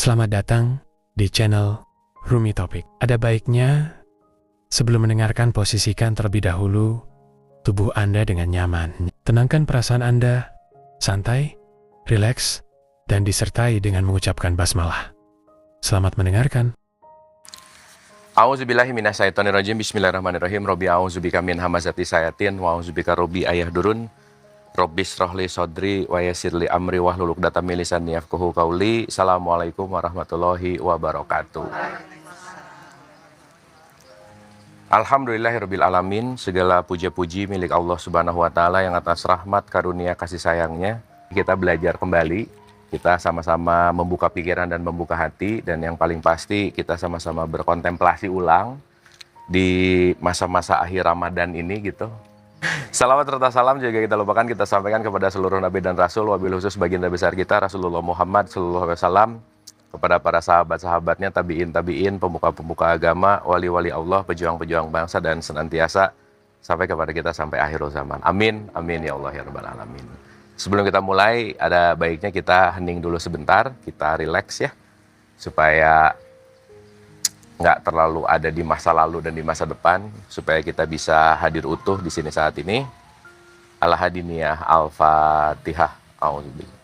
Selamat datang di channel Rumi Topik. Ada baiknya sebelum mendengarkan posisikan terlebih dahulu tubuh Anda dengan nyaman. Tenangkan perasaan Anda, santai, rileks, dan disertai dengan mengucapkan basmalah. Selamat mendengarkan. A'udzubillahi minasyaitonirrajim. Bismillahirrahmanirrahim. Robbi a'udzubika min hamazati sayatin wa a'udzubika robbi ayah durun. Robbis rohli sodri wa yassirli amri wahlul 'uqdatam min lisani yafqahu qauli. Assalamualaikum warahmatullahi wabarakatuh. Alhamdulillahirabbil alamin. Segala puja-puji milik Allah Subhanahu wa taala yang atas rahmat karunia kasih sayangnya kita belajar kembali. Kita sama-sama membuka pikiran dan membuka hati, dan yang paling pasti kita sama-sama berkontemplasi ulang di masa-masa akhir Ramadan ini gitu. Salawat serta salam juga kita lupakan kita sampaikan kepada seluruh nabi dan rasul, wabil khusus baginda besar kita Rasulullah Muhammad SAW, kepada para sahabat-sahabatnya, tabi'in, pemuka-pemuka agama, wali-wali Allah, pejuang-pejuang bangsa, dan senantiasa sampai kepada kita sampai akhir zaman. Amin, amin ya Allah ya Rabbal alamin. Sebelum kita mulai, ada baiknya kita hening dulu sebentar, kita rileks ya, supaya nggak terlalu ada di masa lalu dan di masa depan, supaya kita bisa hadir utuh di sini saat ini. Al-Hadiniyah Al-Fatihah. A'udzubillah.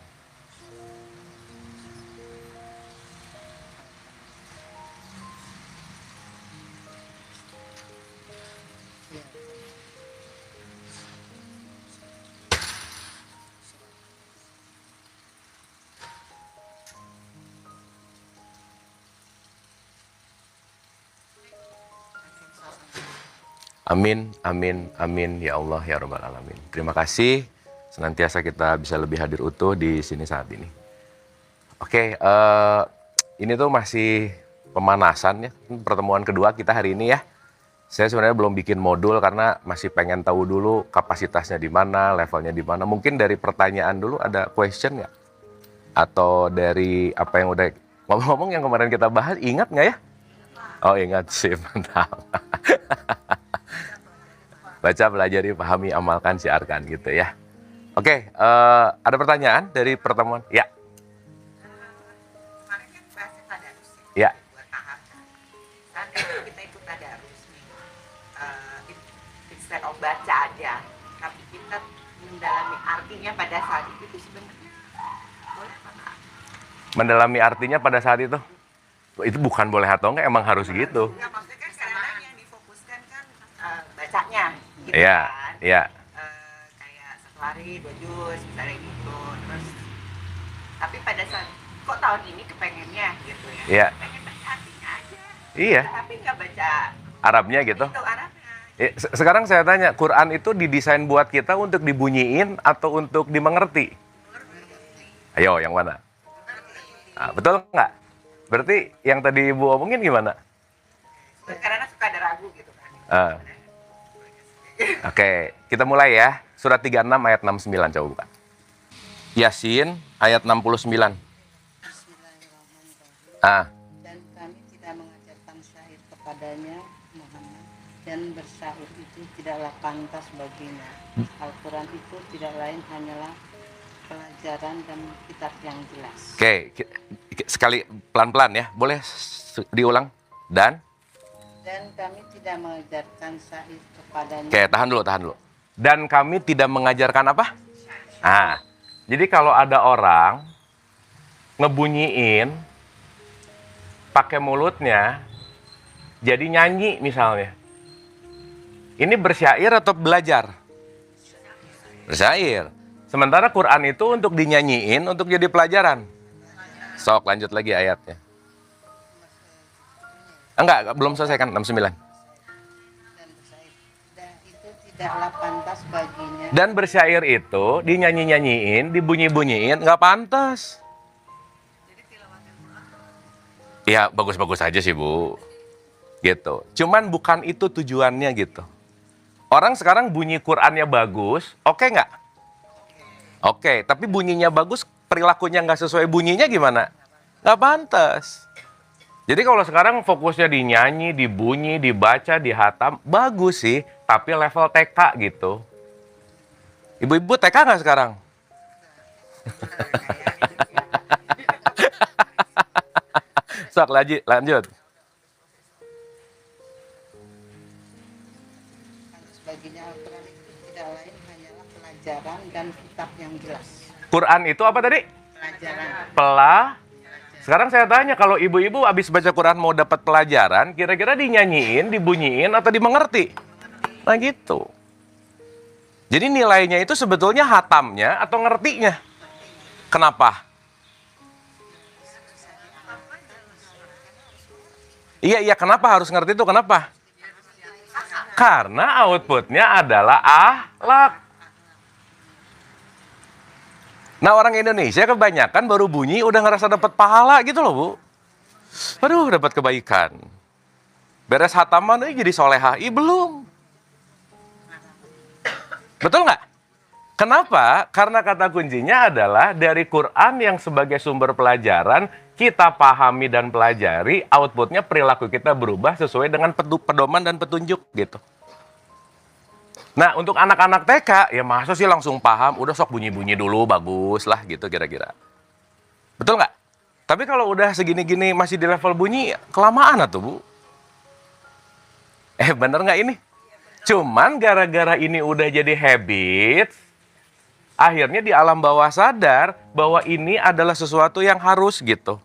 Amin, amin, amin ya Allah ya Rabbal alamin. Terima kasih, senantiasa kita bisa lebih hadir utuh di sini saat ini. Oke, ini tuh masih pemanasan ya, pertemuan kedua kita hari ini ya. Saya sebenarnya belum bikin modul karena masih pengen tahu dulu kapasitasnya di mana, levelnya di mana. Mungkin dari pertanyaan dulu ada question nggak? Atau dari apa yang udah ngomong-ngomong yang kemarin kita bahas, ingat nggak ya? Oh ingat sih, mantap. Baca, pelajari, pahami, amalkan, siarkan gitu ya. Oke, ada pertanyaan dari pertemuan? Ya. Kemarin kan bahasnya tadarus Ya. buat tahap. Seandainya kita ikut tadarus nih, instead of baca aja, tapi kita mendalami artinya pada saat itu sebenarnya boleh apa nggak? Mendalami artinya pada saat itu? Itu bukan boleh atau enggak, emang harus gitu. Nggak, maksudnya kan kadang-kadang yang difokuskan kan bacanya, gitu Iya, kan. iya. Kayak satu hari 2 juz, misalnya gitu. Terus, tapi pada saat, kok tahun ini kepengennya gitu ya. Iya. Pengen baca artinya aja. Iya. Tapi nggak baca Arabnya gitu. itu Arabnya. Sekarang saya tanya, Quran itu didesain buat kita untuk dibunyiin atau untuk dimengerti? Ayo, yang mana? Nah, betul nggak? Berarti yang tadi Ibu omongin gimana? Karena suka ada ragu gitu kan. Oke, kita mulai ya. Surat 36 ayat 69, coba buka. Yasin ayat 69. Ah, Dan kami tidak mengajarkan syair kepadanya Muhammad, dan bersyair itu tidaklah pantas baginya. Al-Quran itu tidak lain hanyalah pelajaran dan kitab yang jelas. oke, sekali pelan-pelan ya. Boleh diulang? Dan? Dan kami tidak mengajarkan syair kepadanya. Oke, tahan dulu. Dan kami tidak mengajarkan apa? Nah, jadi kalau ada orang ngebunyiin pakai mulutnya, jadi nyanyi misalnya. Ini bersyair atau belajar? Bersyair. Sementara Quran itu untuk dinyanyiin, untuk jadi pelajaran. Sok, lanjut lagi ayatnya. Enggak, belum selesai kan, 69. Dan bersyair itu tidaklah pantas baginya. Dan bersyair itu dinyanyi-nyanyiin, dibunyi-bunyiin, nggak pantas. Ya, bagus-bagus aja sih, Bu. Gitu. Cuman bukan itu tujuannya gitu. Orang sekarang bunyi Qur'annya bagus, oke nggak? Oke, tapi bunyinya bagus, perilakunya nggak sesuai bunyinya gimana? Nggak pantas. Jadi kalau sekarang fokusnya di nyanyi, dibunyi, dibaca, dihatam, bagus sih, tapi level TK gitu. Ibu-ibu TK nggak sekarang? Sok, lanjut. Baginya Al-Quran itu tidak lain hanyalah pelajaran dan kitab yang jelas. Quran itu apa tadi? Pelajaran. Sekarang saya tanya, kalau ibu-ibu habis baca Quran mau dapat pelajaran, kira-kira dinyanyiin, dibunyiin, atau dimengerti? Nah gitu. Jadi nilainya itu sebetulnya hatamnya atau ngertinya? Kenapa? Iya, kenapa harus ngerti itu? Kenapa? Karena outputnya adalah akhlak. Nah, orang Indonesia kebanyakan baru bunyi udah ngerasa dapat pahala gitu loh, Bu. Aduh, dapat kebaikan. Beres hataman jadi solehah. Belum. Betul nggak? Kenapa? Karena kata kuncinya adalah dari Quran yang sebagai sumber pelajaran, kita pahami dan pelajari, outputnya perilaku kita berubah sesuai dengan pedoman dan petunjuk gitu. Nah, untuk anak-anak TK, ya masa sih langsung paham, udah sok bunyi-bunyi dulu, bagus lah gitu kira-kira. Betul nggak? Tapi kalau udah segini-gini masih di level bunyi, kelamaan atuh, Bu. Bener nggak ini? Cuman gara-gara ini udah jadi habit, akhirnya di alam bawah sadar bahwa ini adalah sesuatu yang harus gitu.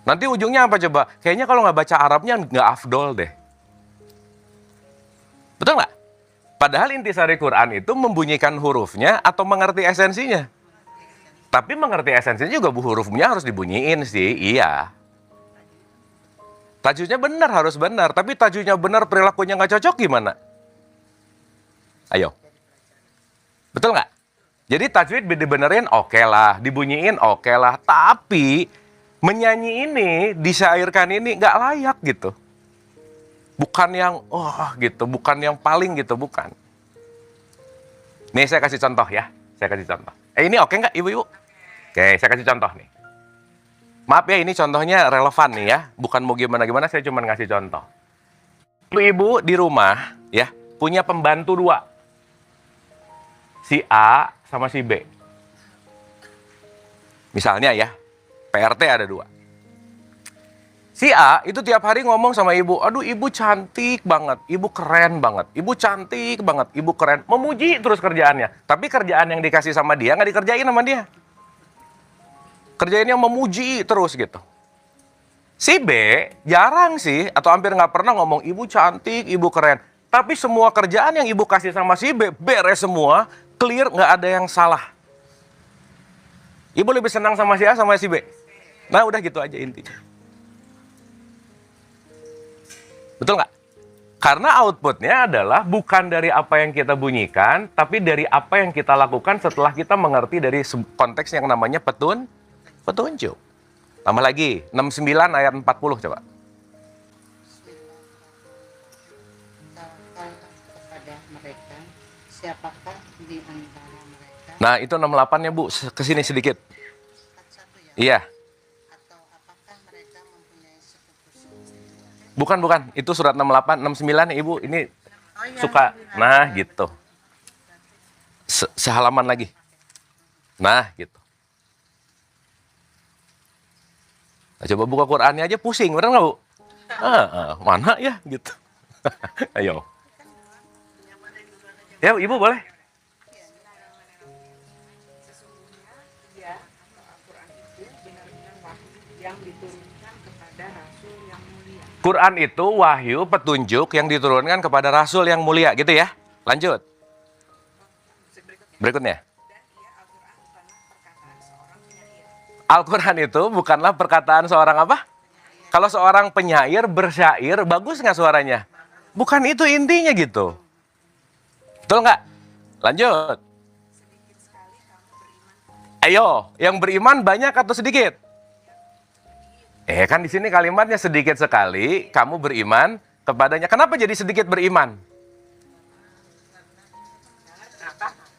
Nanti ujungnya apa coba? Kayaknya kalau nggak baca Arabnya nggak afdol deh. Betul nggak? Padahal intisari Quran itu membunyikan hurufnya atau mengerti esensinya. Tapi mengerti esensinya juga hurufnya harus dibunyiin sih, iya. Tajwidnya benar, harus benar. Tapi tajwidnya benar, perilakunya nggak cocok gimana? Ayo. Betul nggak? Jadi tajwid dibenerin oke lah, dibunyiin oke lah. Tapi menyanyi ini, disyairkan ini nggak layak gitu. Bukan yang, gitu, bukan yang paling gitu, bukan. Nih saya kasih contoh ya, saya kasih contoh. Ini oke nggak ibu-ibu? Oke, saya kasih contoh nih. Maaf ya, ini contohnya relevan nih ya, bukan mau gimana-gimana, saya cuma ngasih contoh. Ibu-ibu di rumah ya, punya pembantu 2. Si A sama si B. Misalnya ya, PRT ada 2. Si A itu tiap hari ngomong sama ibu, aduh ibu cantik banget, ibu keren banget, ibu cantik banget, ibu keren. Memuji terus kerjaannya. Tapi kerjaan yang dikasih sama dia nggak dikerjain sama dia. Kerjainnya memuji terus gitu. Si B jarang sih, atau hampir nggak pernah ngomong ibu cantik, ibu keren. Tapi semua kerjaan yang ibu kasih sama si B, beres semua, clear, nggak ada yang salah. Ibu lebih senang sama si A sama si B. Nah udah gitu aja intinya. Betul nggak? Karena outputnya adalah bukan dari apa yang kita bunyikan, tapi dari apa yang kita lakukan setelah kita mengerti dari konteks yang namanya petunjuk. Tambah lagi, 69 ayat 40 coba. Kepada mereka, siapakah di antara mereka? Nah, itu 68-nya, Bu. Kesini sedikit. Satu ya? Iya. Atau apakah mereka mempunyai sepupu? Bukan. Itu surat 68, 69 Ibu. Ini suka. Nah, gitu. Sehalaman lagi. Nah, gitu. Nah, coba buka Qur'annya aja pusing, bener nggak, Bu? Mana ya, gitu. Ayo. Ya, Ibu boleh. Quran itu wahyu, petunjuk yang diturunkan kepada Rasul yang mulia, gitu ya. Lanjut. Berikutnya. Al-Quran itu bukanlah perkataan seorang apa? Kalau seorang penyair bersyair, bagus nggak suaranya? Bukan itu intinya gitu. Betul nggak? Lanjut. Ayo, yang beriman banyak atau sedikit? Kan di sini kalimatnya sedikit sekali, kamu beriman kepadanya. Kenapa jadi sedikit beriman?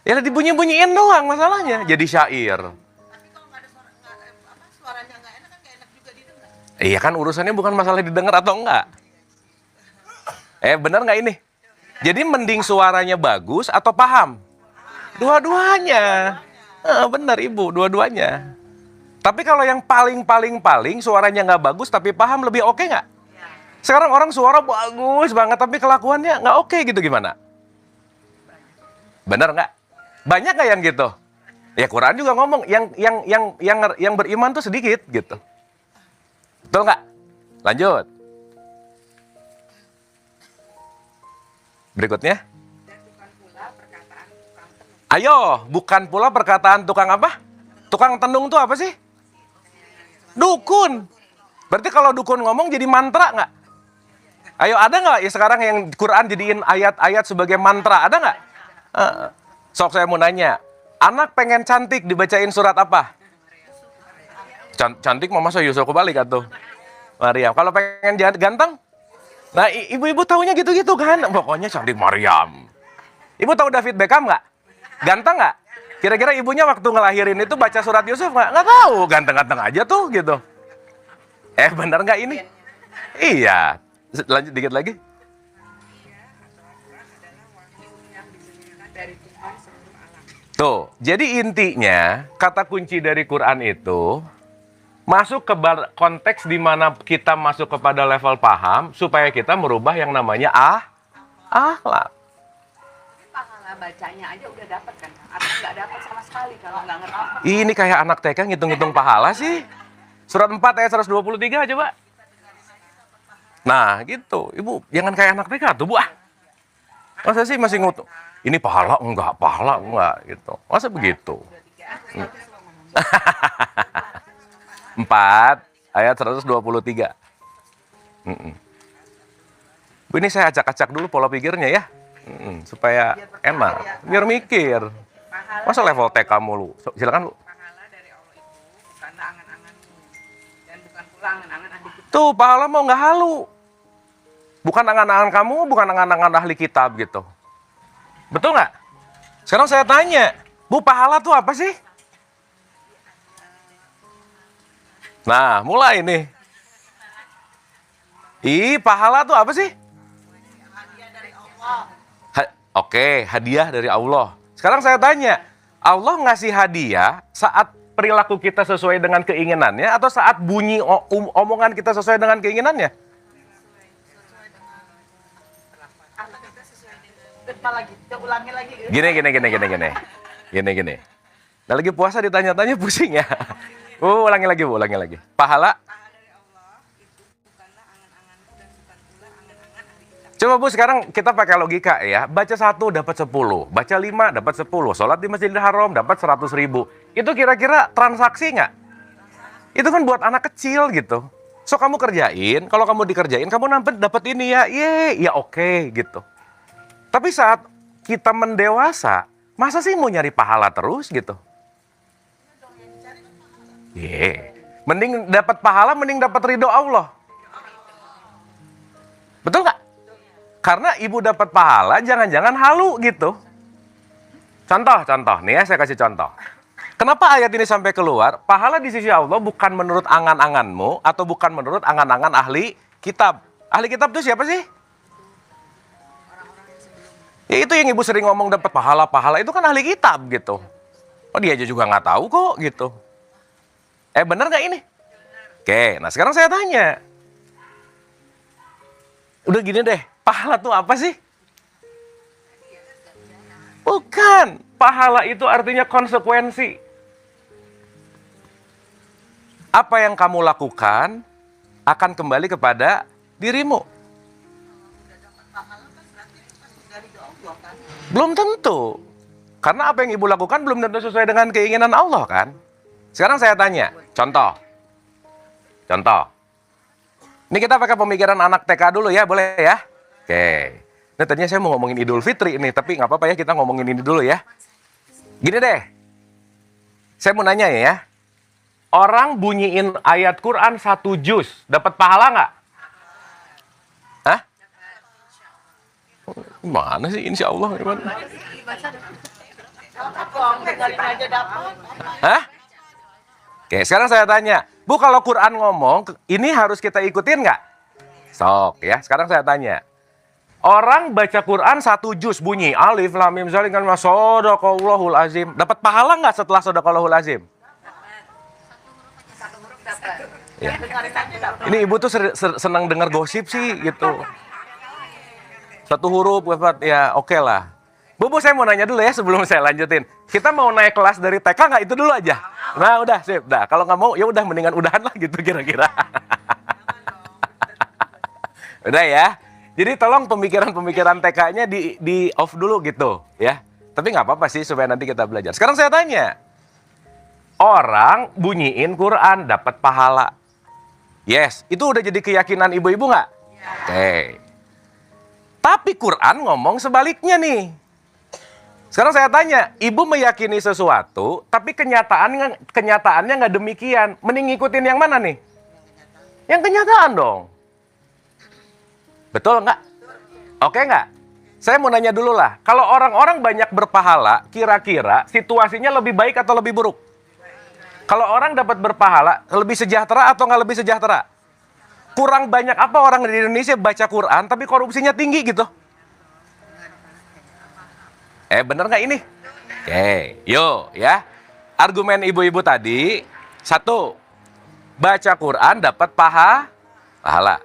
Ya dibunyi-bunyiin doang masalahnya, jadi syair. Iya kan urusannya bukan masalah didengar atau enggak. Benar nggak ini? Jadi mending suaranya bagus atau paham? Dua-duanya. Benar Ibu, dua-duanya. Tapi kalau yang paling suaranya nggak bagus tapi paham lebih oke nggak? Sekarang orang suara bagus banget tapi kelakuannya nggak oke gitu, gimana? Bener nggak? Banyak nggak yang gitu? Ya Quran juga ngomong yang beriman tuh sedikit gitu. Betul nggak? Lanjut. Berikutnya. Ayo, bukan pula perkataan tukang apa? Tukang tenung tuh apa sih? Dukun. Berarti kalau dukun ngomong jadi mantra nggak? Ayo, ada nggak ya sekarang yang Quran jadiin ayat-ayat sebagai mantra? Ada nggak? Sok saya mau nanya. Anak pengen cantik dibacain surat apa? Cantik mah masa Yusuf kebalik atau Maryam. Kalau pengen ganteng? Nah, ibu-ibu taunya gitu-gitu kan? Pokoknya cantik Maryam. Ibu tahu David Beckham nggak? Ganteng nggak? Kira-kira ibunya waktu ngelahirin itu baca surat Yusuf nggak? Nggak tahu, ganteng-ganteng aja tuh gitu. Bener nggak ini? Iya. Lanjut dikit lagi. Tuh, jadi intinya kata kunci dari Quran itu masuk ke konteks di mana kita masuk kepada level paham supaya kita merubah yang namanya akhlak. Pahala bacanya aja udah dapat kan? Atau nggak dapat sama sekali kalau nggak ngerti? Ini kayak anak TK ngitung-ngitung pahala sih. Surat 4 ayat 123 coba. Nah gitu, Ibu jangan kayak anak TK tuh Bu. Masa sih masih ngutung? Ini pahala enggak gitu. Masa begitu? 4 ayat 123. Bu, ini saya acak-acak dulu pola pikirnya ya. Supaya enak. Biar mikir. Masa level TK mulu? Silakan Bu. Pahala dari Allah itu bukan angan-anganmu dan bukan pula angan-angan ahli kitab. Tuh, pahala mau nggak halu. Bukan angan-angan kamu, bukan angan-angan ahli kitab gitu. Betul nggak? Sekarang saya tanya, Bu, pahala tuh apa sih? Nah, mulai nih. Pahala tuh apa sih? Oke, hadiah dari Allah. Sekarang saya tanya, Allah ngasih hadiah saat perilaku kita sesuai dengan keinginannya atau saat bunyi omongan kita sesuai dengan keinginannya? Lagi, kita ulangi lagi. Gini. Nah, lagi puasa ditanya-tanya pusing ya. Ulangi lagi, Bu, ulangi lagi. Pahala? Dari Allah itu bukanlah angan-anganmu dan bukan pula angan-angan ahli kitab. Coba Bu, sekarang kita pakai logika ya. Baca 1 dapat 10, baca 5 dapat 10, sholat di Masjidil Haram dapat 100.000. Itu kira-kira transaksi nggak? Itu kan buat anak kecil gitu. So kamu kerjain, kalau kamu dikerjain, kamu dapat ini ya, ya oke gitu. Tapi saat kita mendewasa, masa sih mau nyari pahala terus gitu? Mending dapat pahala, mending dapat ridho Allah. Betul nggak? Karena ibu dapat pahala, jangan-jangan halu gitu. Contoh nih ya, saya kasih contoh. Kenapa ayat ini sampai keluar? Pahala di sisi Allah bukan menurut angan-anganmu atau bukan menurut angan-angan ahli kitab. Ahli kitab itu siapa sih? Ya itu yang ibu sering ngomong dapat pahala itu kan ahli kitab gitu. Oh dia aja juga nggak tahu kok gitu. Bener nggak ini? Oke, nah sekarang saya tanya. Udah gini deh, pahala tuh apa sih? Bukan, pahala itu artinya konsekuensi. Apa yang kamu lakukan akan kembali kepada dirimu. Belum tentu. Karena apa yang ibu lakukan belum tentu sesuai dengan keinginan Allah kan. Sekarang saya tanya, contoh. Ini kita pakai pemikiran anak TK dulu ya, boleh ya? Oke. Nah tadinya saya mau ngomongin Idul Fitri ini, tapi nggak apa-apa ya kita ngomongin ini dulu ya. Gini deh, saya mau nanya ya. Orang bunyiin ayat Quran 1 juz, dapat pahala nggak? Hah? Mana sih? Insya Allah. Hah? Oke, sekarang saya tanya. Bu, kalau Quran ngomong, ini harus kita ikutin nggak? Sok ya, sekarang saya tanya. Orang baca Quran 1 juz bunyi alif lam mim zalik kan shadaqallahul azim. Dapat pahala nggak setelah shadaqallahul azim? Ya. Ini ibu tuh senang dengar gosip sih gitu. Satu huruf, ya oke lah. Bu, saya mau nanya dulu ya sebelum saya lanjutin. Kita mau naik kelas dari TK nggak? Itu dulu aja. Nah udah, sip. Nah, kalau nggak mau, ya udah mendingan udahan lah gitu kira-kira. Udah ya. Jadi tolong pemikiran-pemikiran TK-nya di off dulu gitu ya. Tapi nggak apa-apa sih supaya nanti kita belajar. Sekarang saya tanya. Orang bunyiin Quran dapat pahala. Yes, itu udah jadi keyakinan ibu-ibu nggak? Oke. Tapi Quran ngomong sebaliknya nih. Sekarang saya tanya, ibu meyakini sesuatu, tapi kenyataannya nggak demikian. Mending ngikutin yang mana nih? Yang kenyataan dong. Betul nggak? Oke nggak? Saya mau nanya dulu lah. Kalau orang-orang banyak berpahala, kira-kira situasinya lebih baik atau lebih buruk? Kalau orang dapat berpahala, lebih sejahtera atau nggak lebih sejahtera? Kurang banyak apa orang di Indonesia baca Quran, tapi korupsinya tinggi gitu? Bener nggak ini? Oke, yuk ya. Argumen ibu-ibu tadi, satu, baca Quran dapat pahala.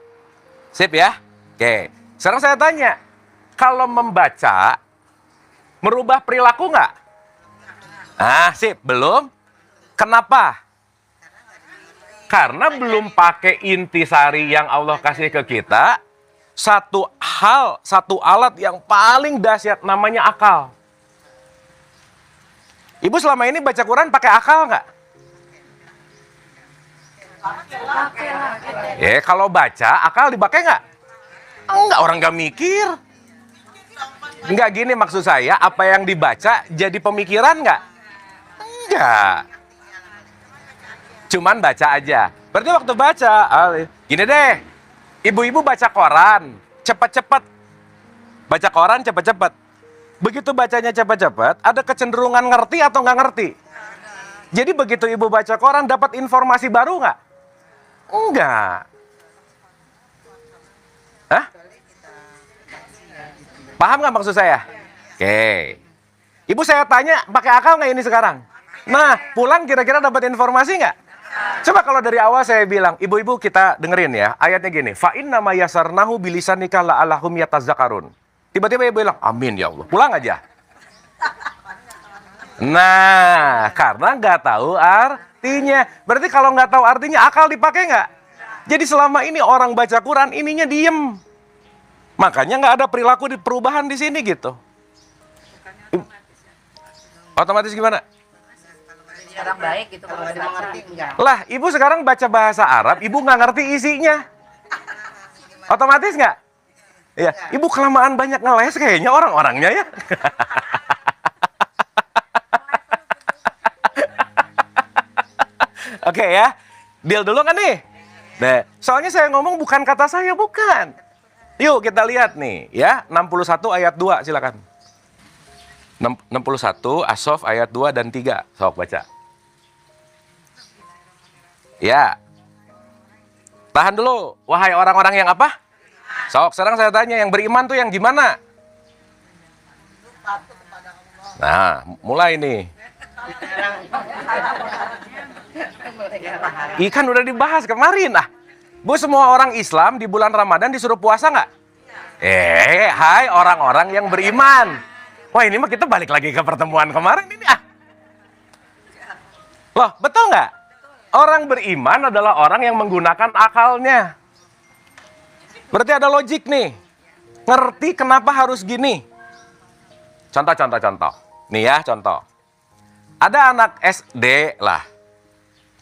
Sip ya? Oke, sekarang saya tanya, kalau membaca, merubah perilaku nggak? Sip, belum? Kenapa? Karena belum pakai intisari yang Allah kasih ke kita, satu alat yang paling dahsyat namanya akal. Ibu selama ini baca Quran pakai akal nggak? Kalau baca, akal dipakai nggak? Enggak, orang nggak mikir. Enggak, gini maksud saya, apa yang dibaca jadi pemikiran nggak? Enggak. Cuman baca aja. Berarti waktu baca, gini deh, ibu-ibu baca koran, cepet-cepet. Baca koran cepet-cepet. Begitu bacanya cepet-cepet, ada kecenderungan ngerti atau nggak ngerti? Jadi begitu ibu baca koran, dapat informasi baru nggak? Enggak. Hah? Paham nggak maksud saya? Oke. Ibu saya tanya, pakai akal nggak ini sekarang? Nah, pulang kira-kira dapat informasi nggak? Coba kalau dari awal saya bilang, ibu-ibu kita dengerin ya, ayatnya gini, fa'in nama yasarnahu bilisanika la'alahum yatazzakarun. Tiba-tiba ibu bilang, amin ya Allah, pulang aja. Nah, karena nggak tahu artinya. Berarti kalau nggak tahu artinya, akal dipakai nggak? Jadi selama ini orang baca Quran, ininya diem. Makanya nggak ada perilaku perubahan di sini gitu. Otomatis gimana? Orang baik gitu kalau Kalau mengerti enggak. Lah, ibu sekarang baca bahasa Arab, ibu nggak ngerti isinya. Otomatis nggak? Iya, ibu kelamaan banyak ngeles kayaknya orang-orangnya ya. Oke ya, deal dulu kan nih? Nah, soalnya saya ngomong bukan kata saya, bukan. Yuk kita lihat nih ya, 61 ayat 2 silakan. 61 As-Saff ayat 2 dan 3, sok baca. Ya. Tahan dulu, wahai orang-orang yang apa? Sok, sekarang saya tanya, yang beriman tuh yang gimana? Nah, mulai nih. Ikan udah dibahas kemarin. Bu, semua orang Islam di bulan Ramadan disuruh puasa nggak? Hai orang-orang yang beriman. Wah, ini mah kita balik lagi ke pertemuan kemarin ini. Loh, betul nggak? Orang beriman adalah orang yang menggunakan akalnya. Berarti ada logik nih. Ngerti kenapa harus gini. Contoh. Nih ya, contoh. Ada anak SD lah.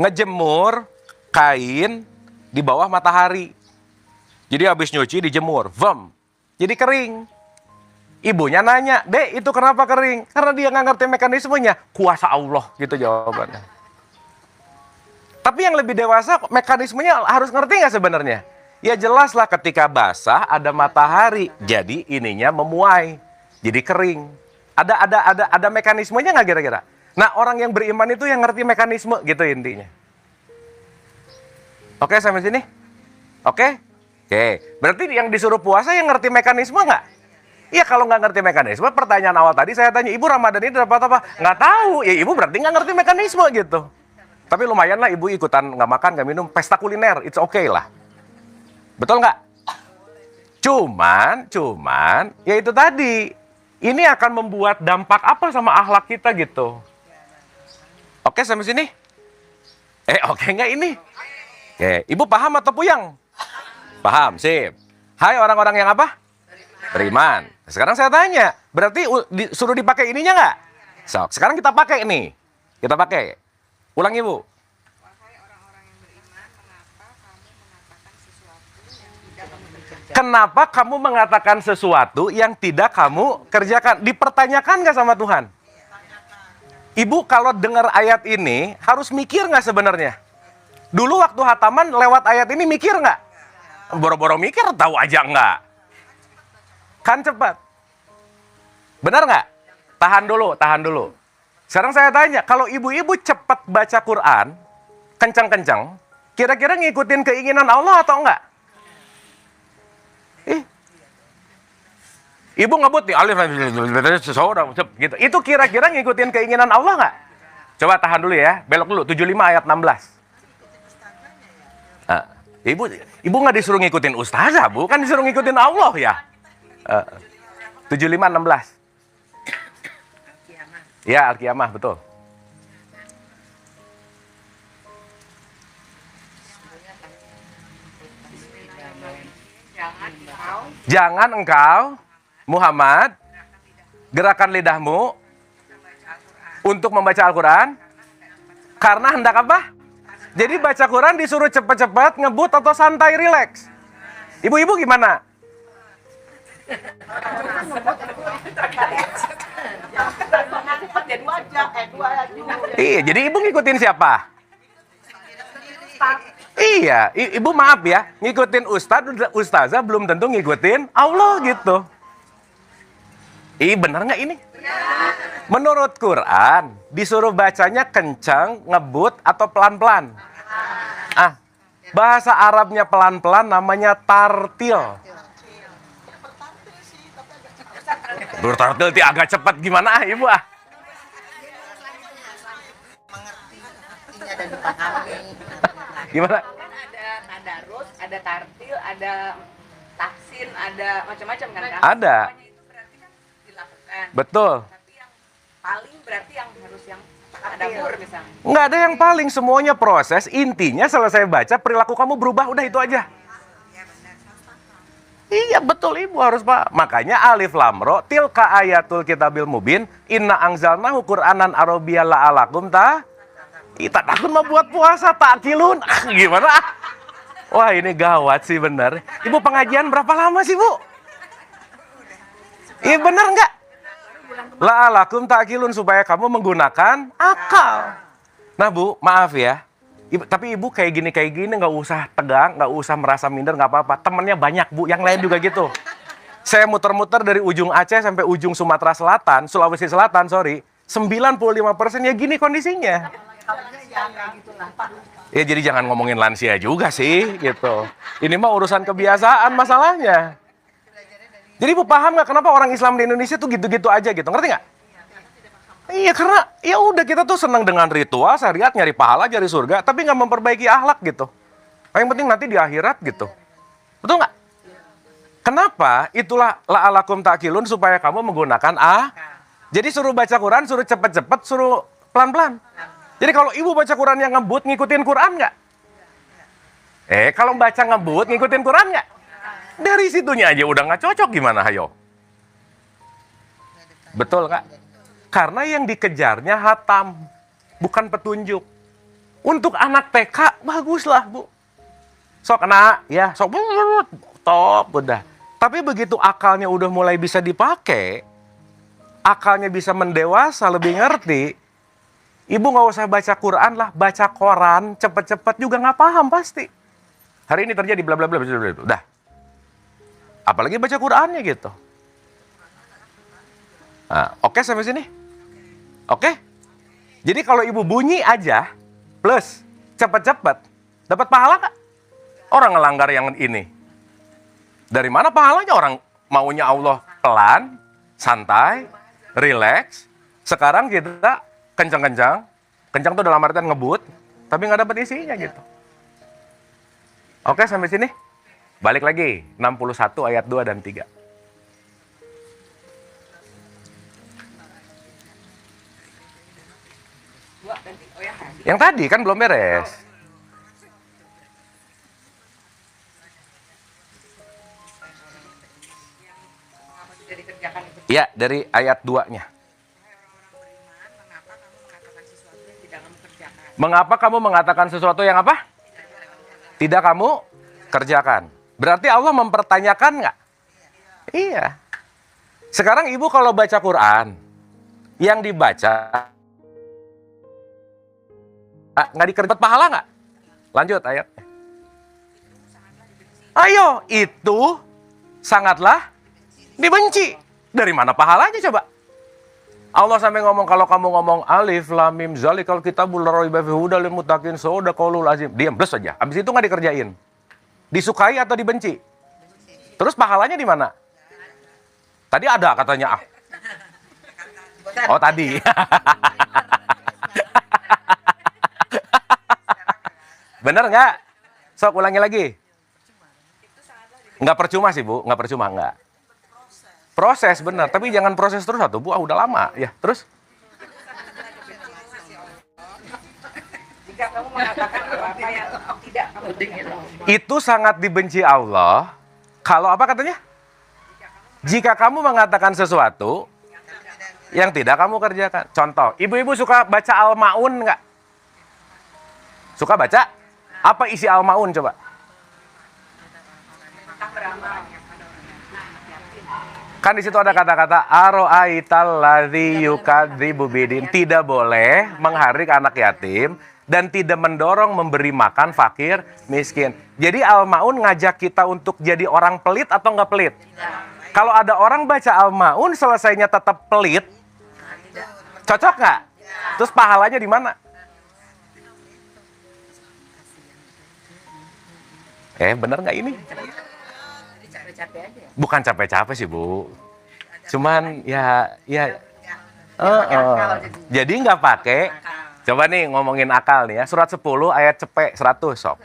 Ngejemur kain di bawah matahari. Jadi habis nyuci dijemur. Jadi kering. Ibunya nanya, Dek, itu kenapa kering? Karena dia nggak ngerti mekanismenya. Kuasa Allah, gitu jawabannya. Tapi yang lebih dewasa, mekanismenya harus ngerti nggak sebenarnya? Ya jelas lah, ketika basah ada matahari, jadi ininya memuai, jadi kering. Ada mekanismenya nggak kira-kira? Nah, orang yang beriman itu yang ngerti mekanisme, gitu intinya. Oke, sampai sini? Oke. Berarti yang disuruh puasa yang ngerti mekanisme nggak? Iya, kalau nggak ngerti mekanisme, pertanyaan awal tadi saya tanya, ibu Ramadan ini dapat apa? Nggak tahu. Ya ibu berarti nggak ngerti mekanisme gitu. Tapi lumayan lah ibu ikutan nggak makan, nggak minum, pesta kuliner, it's okay lah. Betul nggak? Cuman, ya itu tadi. Ini akan membuat dampak apa sama akhlak kita gitu. Oke sampai sini? Oke nggak ini? Oke, ibu paham atau puyang? Paham, sip. Hai orang-orang yang apa? Beriman. Sekarang saya tanya, berarti suruh dipakai ininya nggak? So, sekarang kita pakai nih. Kita pakai. Ulang ibu. Kenapa kamu mengatakan sesuatu yang tidak kamu kerjakan? Dipertanyakan nggak sama Tuhan? Ibu kalau dengar ayat ini harus mikir nggak sebenarnya? Dulu waktu hataman lewat ayat ini mikir nggak? Boro-boro mikir tahu aja nggak? Kan cepat. Benar nggak? Tahan dulu. Sekarang saya tanya, kalau ibu-ibu cepat baca Quran, kencang-kencang, kira-kira ngikutin keinginan Allah atau enggak? Ibu ngebut nih, alif, gitu. Itu kira-kira ngikutin keinginan Allah nggak? Coba tahan dulu ya, belok dulu, 75 ayat 16. Nah, ibu nggak disuruh ngikutin ustazah, Bu, kan disuruh ngikutin Allah ya. 75, 16. Ya, Al-Qiyamah, betul. Jangan engkau, Muhammad, gerakan lidahmu untuk membaca Al-Quran karena hendak apa? Jadi baca Quran disuruh cepat-cepat, ngebut atau santai, rileks? Ibu-ibu gimana? Iya, jadi ibu ngikutin siapa? Iya, ibu maaf ya, ngikutin ustazah belum tentu ngikutin Allah gitu. Benar nggak ini? Menurut Quran, disuruh bacanya kencang, ngebut, atau pelan-pelan? Bahasa Arabnya pelan-pelan namanya tartil. Tartil agak cepat gimana ibu Gimana? Ada tadarus, ada tartil, ada tahsin, ada macam-macam kan? Ada. Betul. Tapi yang paling berarti yang harus yang tadabbur misalnya. Nggak ada yang paling, semuanya proses. Intinya selesai baca, perilaku kamu berubah, udah itu aja. Iya betul ibu harus pak. Makanya alif lam ro tilka ayatul kitabil mubin inna anzalnahu qur'anan arabiyyan la'alakum kita takut mau buat puasa takilun. Gimana? Wah ini gawat sih bener. Ibu pengajian berapa lama sih bu? Iya bener nggak? La'alakum ta'kilun, supaya kamu menggunakan akal. Nah bu, maaf ya. Tapi ibu kayak gini nggak usah tegang, nggak usah merasa minder, nggak apa-apa. Temennya banyak bu, yang lain juga gitu. Saya muter-muter dari ujung Aceh sampai ujung Sumatera Selatan, Sulawesi Selatan, 95% ya gini kondisinya. Ya jadi jangan ngomongin lansia juga sih, gitu. Ini mah urusan kebiasaan masalahnya. Jadi ibu paham nggak kenapa orang Islam di Indonesia tuh gitu-gitu aja gitu, ngerti nggak? Iya karena ya udah kita tuh senang dengan ritual, syariat, nyari pahala, nyari surga, tapi nggak memperbaiki akhlak gitu. Yang penting nanti di akhirat gitu. Betul nggak? Kenapa? Itulah la'alakum ta'kilun, supaya kamu menggunakan Jadi suruh baca Quran, suruh cepet-cepet, suruh pelan-pelan. Jadi kalau ibu baca Quran yang ngebut, ngikutin Quran nggak? Kalau baca ngebut, ngikutin Quran nggak? Dari situnya aja udah nggak cocok, gimana hayo? Betul nggak? Karena yang dikejarnya hatam, bukan petunjuk. Untuk anak TK, baguslah bu. Sok anak, ya sok top, udah. Tapi begitu akalnya udah mulai bisa dipakai, akalnya bisa mendewasa, lebih ngerti, ibu nggak usah baca Quran lah, baca koran, cepet-cepet juga nggak paham pasti. Hari ini terjadi bla bla bla bla bla, udah. Apalagi baca Qurannya gitu. Nah, oke sampai sini? Oke? Jadi kalau ibu bunyi aja, plus cepet-cepet, dapat pahala nggak? Orang ngelanggar yang ini. Dari mana pahalanya? Orang maunya Allah pelan, santai, rileks. Sekarang kita kencang-kencang. Kencang tuh dalam artian ngebut. tapi nggak dapat isinya gitu. Oke, sampai sini. Balik lagi, 61 ayat 2 dan 3. Yang tadi kan belum beres. Ya, dari ayat 2-nya. Mengapa kamu mengatakan sesuatu yang apa? Tidak kamu kerjakan. Berarti Allah mempertanyakan nggak? Iya. Sekarang ibu kalau baca Quran, yang dibaca nggak dikerjakan pahala nggak? Lanjut ayat. Ayo, itu sangatlah dibenci. Dari mana pahalanya coba? Allah sampai ngomong, kalau kamu ngomong alif lam mim zalikal kitabul la raiba fihi hudal lil muttaqin sadaqaul azim. Diam, blus aja. Habis itu nggak dikerjain. Disukai atau dibenci? Terus pahalanya di mana? Tadi ada katanya. Oh, tadi. Bener nggak? Sok ulangi lagi. Nggak percuma sih, Bu. Nggak percuma, nggak. Proses, benar. Tapi jangan proses terus satu, Bu. Udah lama. Ya, terus? Jika kamu mengatakan apa yang tidak kamu kerjakan. Itu sangat dibenci Allah. Kalau apa katanya? Jika kamu mengatakan sesuatu yang tidak kamu kerjakan. Contoh, ibu-ibu suka baca Al-Ma'un nggak? Suka baca? Apa isi Al-Ma'un coba? Kan di situ ada kata-kata aro'aital ladzi yukadzibu bidin. Tidak boleh mengharik anak yatim dan tidak mendorong memberi makan fakir miskin. Jadi Al-Ma'un ngajak kita untuk jadi orang pelit atau nggak pelit? Kalau ada orang baca Al-Ma'un selesainya tetap pelit, cocok nggak? Terus pahalanya di mana? Bener nggak ini? Bukan capek-capek sih, Bu. Cuman jadi nggak pakai. Coba nih ngomongin akal nih ya. Surat 10 ayat cepek 100 sob.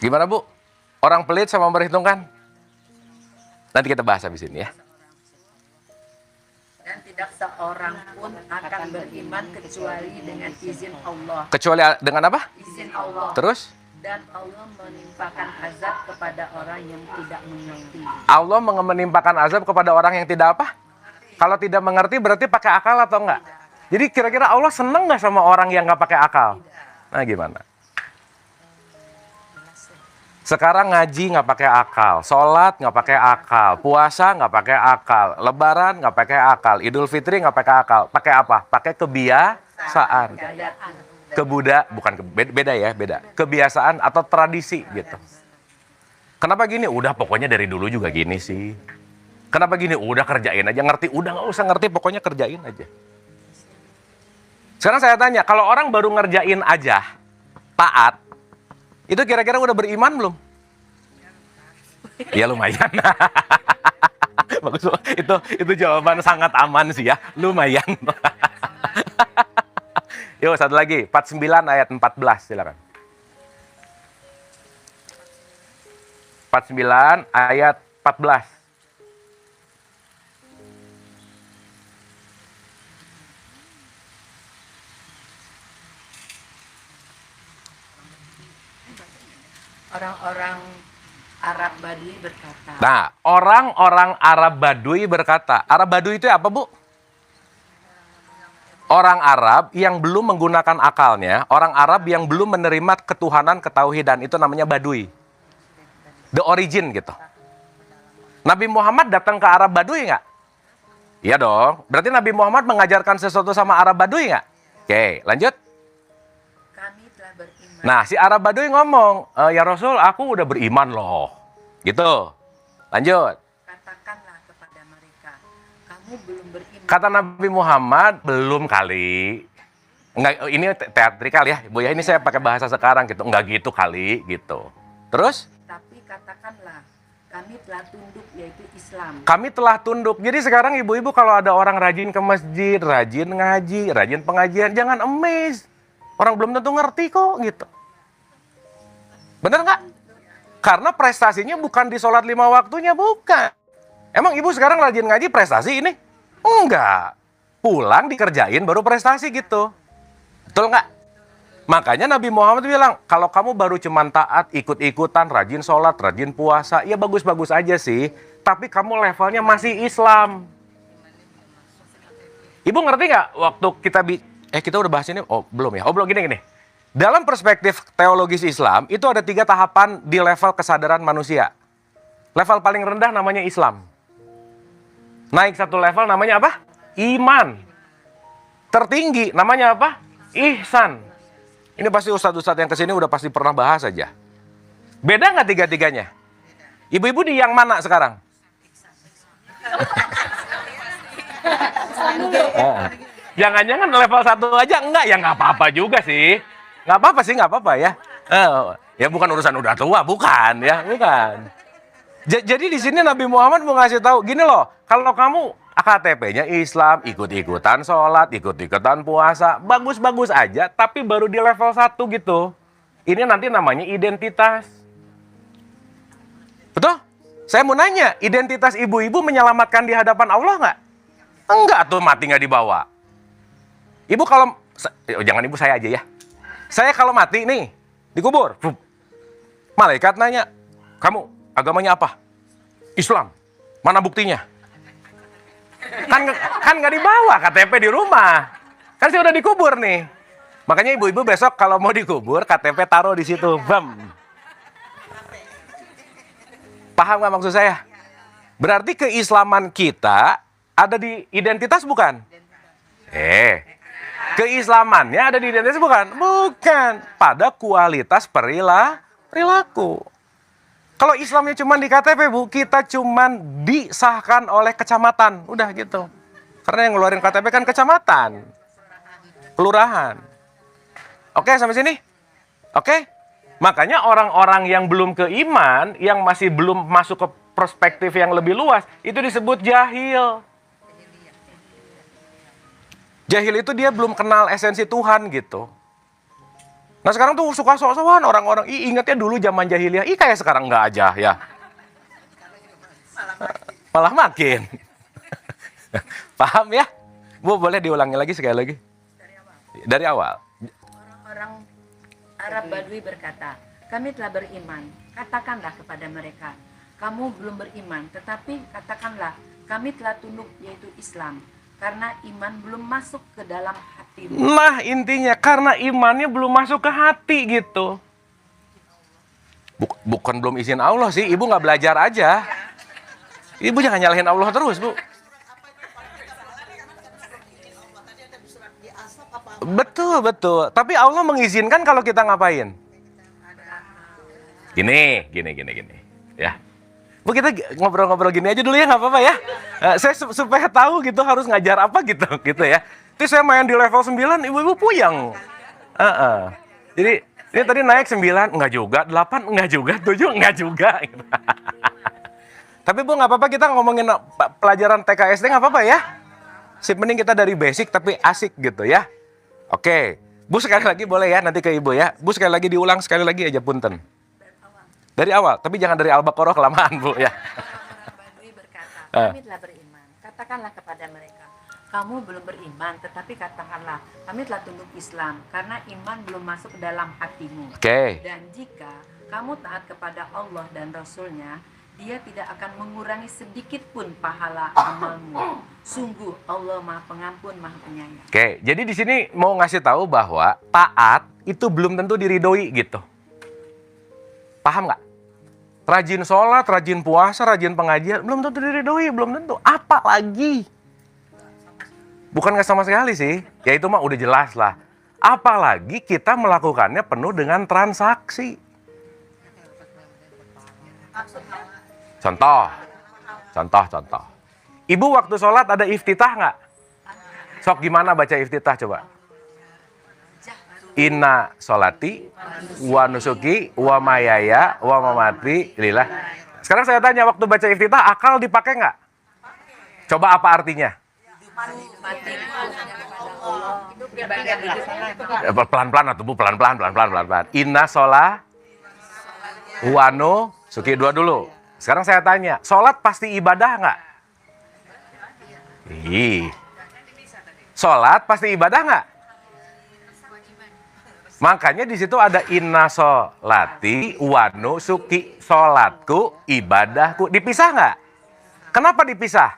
Gimana, Bu? Orang pelit sama memperhitungkan? Nanti kita bahas habis ini ya. Dan tidak seorang pun akan beriman kecuali dengan izin Allah. Kecuali dengan apa? Izin Allah. Terus? Dan Allah menimpakan azab kepada orang yang tidak mengerti. Allah menimpakan azab kepada orang yang tidak apa? Kalau tidak mengerti berarti pakai akal atau enggak? Jadi kira-kira Allah seneng nggak sama orang yang nggak pakai akal? Nah gimana? Sekarang ngaji nggak pakai akal, sholat nggak pakai akal, puasa nggak pakai akal, lebaran nggak pakai akal, idul fitri nggak pakai akal. Pakai apa? Pakai kebiasaan. Beda ya, beda. Kebiasaan atau tradisi gitu. Kenapa gini? Udah pokoknya dari dulu juga gini sih. Kenapa gini? Udah kerjain aja, ngerti. Udah nggak usah ngerti, pokoknya kerjain aja. Sekarang saya tanya, kalau orang baru ngerjain aja, taat, itu kira-kira udah beriman belum? Ya lumayan. Bagus. Itu jawaban sangat aman sih ya. Lumayan. Yuk satu lagi. 49 ayat 14 silakan. 49 ayat 14. Orang-orang Arab Badui berkata. Nah, orang-orang Arab Badui berkata. Arab Badui itu apa, Bu? Orang Arab yang belum menggunakan akalnya, orang Arab yang belum menerima ketuhanan, ketauhidan, itu namanya Badui. The origin gitu. Nabi Muhammad datang ke Arab Badui nggak? Iya dong. Berarti Nabi Muhammad mengajarkan sesuatu sama Arab Badui nggak? Oke, lanjut. Kami telah beriman. Nah, si Arab Badui ngomong, ya Rasul, aku udah beriman loh. Gitu. Lanjut. Katakanlah kepada mereka, kamu belum beriman. Kata Nabi Muhammad, belum kali. Enggak, ini teatrikal ya, Bu ya. Ini saya pakai bahasa sekarang gitu. Enggak gitu kali gitu. Terus? Tapi katakanlah, kami telah tunduk yaitu Islam. Kami telah tunduk. Jadi sekarang ibu-ibu kalau ada orang rajin ke masjid, rajin ngaji, rajin pengajian, jangan amazed. Orang belum tentu ngerti kok gitu. Bener nggak? Karena prestasinya bukan di sholat 5 waktunya, bukan. Emang ibu sekarang rajin ngaji prestasi ini? Enggak. Pulang dikerjain baru prestasi gitu. Betul nggak? Makanya Nabi Muhammad bilang, kalau kamu baru cuman taat, ikut-ikutan, rajin sholat, rajin puasa, ya bagus-bagus aja sih. Tapi kamu levelnya masih Islam. Ibu ngerti nggak waktu kita udah bahas ini? Oh belum ya? Oh belum, gini. Dalam perspektif teologis Islam, itu ada 3 tahapan di level kesadaran manusia. Level paling rendah namanya Islam. Naik 1 level namanya apa? Iman. Tertinggi namanya apa? Ihsan. Ini pasti ustadz-ustadz yang kesini udah pasti pernah bahas aja. Beda nggak 3-tiganya? Ibu-ibu di yang mana sekarang? Jangan-jangan level 1 aja? Enggak, ya nggak apa-apa juga sih. Nggak apa-apa ya. Ya bukan urusan udah tua, bukan ya, bukan. Jadi di sini Nabi Muhammad mau ngasih tahu, gini loh, kalau kamu KTP-nya Islam, ikut-ikutan sholat, ikut-ikutan puasa, bagus-bagus aja, tapi baru di level 1 gitu. Ini nanti namanya identitas. Betul? Saya mau nanya, identitas ibu-ibu menyelamatkan di hadapan Allah nggak? Enggak tuh, mati nggak dibawa. Ibu kalau, jangan ibu, saya aja ya. Saya kalau mati nih, dikubur. Malaikat nanya, kamu agamanya apa? Islam. Mana buktinya? Kan nggak dibawa KTP di rumah. Kan saya udah dikubur nih. Makanya ibu-ibu besok kalau mau dikubur, KTP taruh di situ. Bam. Paham nggak maksud saya? Berarti keislaman kita ada di identitas bukan? Keislamannya ada di identitas bukan? Bukan. Pada kualitas perilaku. Kalau Islamnya cuma di KTP, Bu, kita cuma disahkan oleh kecamatan. Udah gitu. Karena yang ngeluarin KTP kan kecamatan. Kelurahan. Oke, sampai sini? Oke? Makanya orang-orang yang belum ke iman, yang masih belum masuk ke perspektif yang lebih luas, itu disebut jahil. Jahil itu dia belum kenal esensi Tuhan gitu. Nah sekarang tuh suka sok-sokan orang-orang, ingatnya dulu zaman jahiliyah, kayak sekarang nggak aja ya. Malah makin. Paham ya? Bu, boleh diulangi lagi sekali lagi? Dari awal. Orang-orang Arab Badui berkata, kami telah beriman, katakanlah kepada mereka, kamu belum beriman, tetapi katakanlah, kami telah tunduk yaitu Islam. Karena iman belum masuk ke dalam hatimu. Nah intinya karena imannya belum masuk ke hati gitu. Bukan belum izin Allah sih, ibu nggak belajar aja. Ibu jangan nyalahin Allah terus, Bu. Betul. Tapi Allah mengizinkan kalau kita ngapain? Gini. Ya. Bu, kita ngobrol-ngobrol gini aja dulu ya, nggak apa-apa ya. Saya supaya tahu gitu harus ngajar apa gitu ya. Terus saya main di level 9, ibu-ibu puyeng. Jadi ini tadi naik 9, enggak juga, 8 enggak juga, 7 enggak juga. Tapi Bu, nggak apa-apa kita ngomongin pelajaran TK SD nggak apa-apa ya. Sip, mending kita dari basic tapi asik gitu ya. Oke, Bu sekali lagi boleh ya nanti ke Ibu ya. Bu sekali lagi diulang sekali lagi aja punten. Dari awal, tapi jangan dari Al-Baqarah kelamaan, Bu ya. Badui berkata, kami telah beriman, katakanlah kepada mereka, kamu belum beriman, tetapi katakanlah, kami telah tunduk Islam, karena iman belum masuk ke dalam hatimu. Oke. Dan jika kamu taat kepada Allah dan Rasul-Nya, Dia tidak akan mengurangi sedikit pun pahala amalmu. Sungguh Allah Maha Pengampun, Maha Penyayang. Oke, jadi di sini mau ngasih tahu bahwa taat itu belum tentu diridhoi gitu. Paham nggak? Rajin sholat, rajin puasa, rajin pengajian, belum tentu diridhoi, belum tentu. Apa lagi? Bukan nggak sama sekali sih, ya itu mah udah jelas lah. Apalagi kita melakukannya penuh dengan transaksi. Contoh. Ibu waktu sholat ada iftitah nggak? Sok gimana baca iftitah coba? Inna sholati wa nusuki wa mayaya wa mamati lillah. Sekarang saya tanya, waktu baca iftitah akal dipakai nggak? Coba apa artinya? Pelan-pelan atau bu, pelan-pelan. Inna sholat wa nusuki, dua dulu. Sekarang saya tanya, sholat pasti ibadah nggak? Sholat pasti ibadah nggak? Makanya di situ ada inna sholati wa nusuki, sholatku, ibadahku. Dipisah nggak? Kenapa dipisah?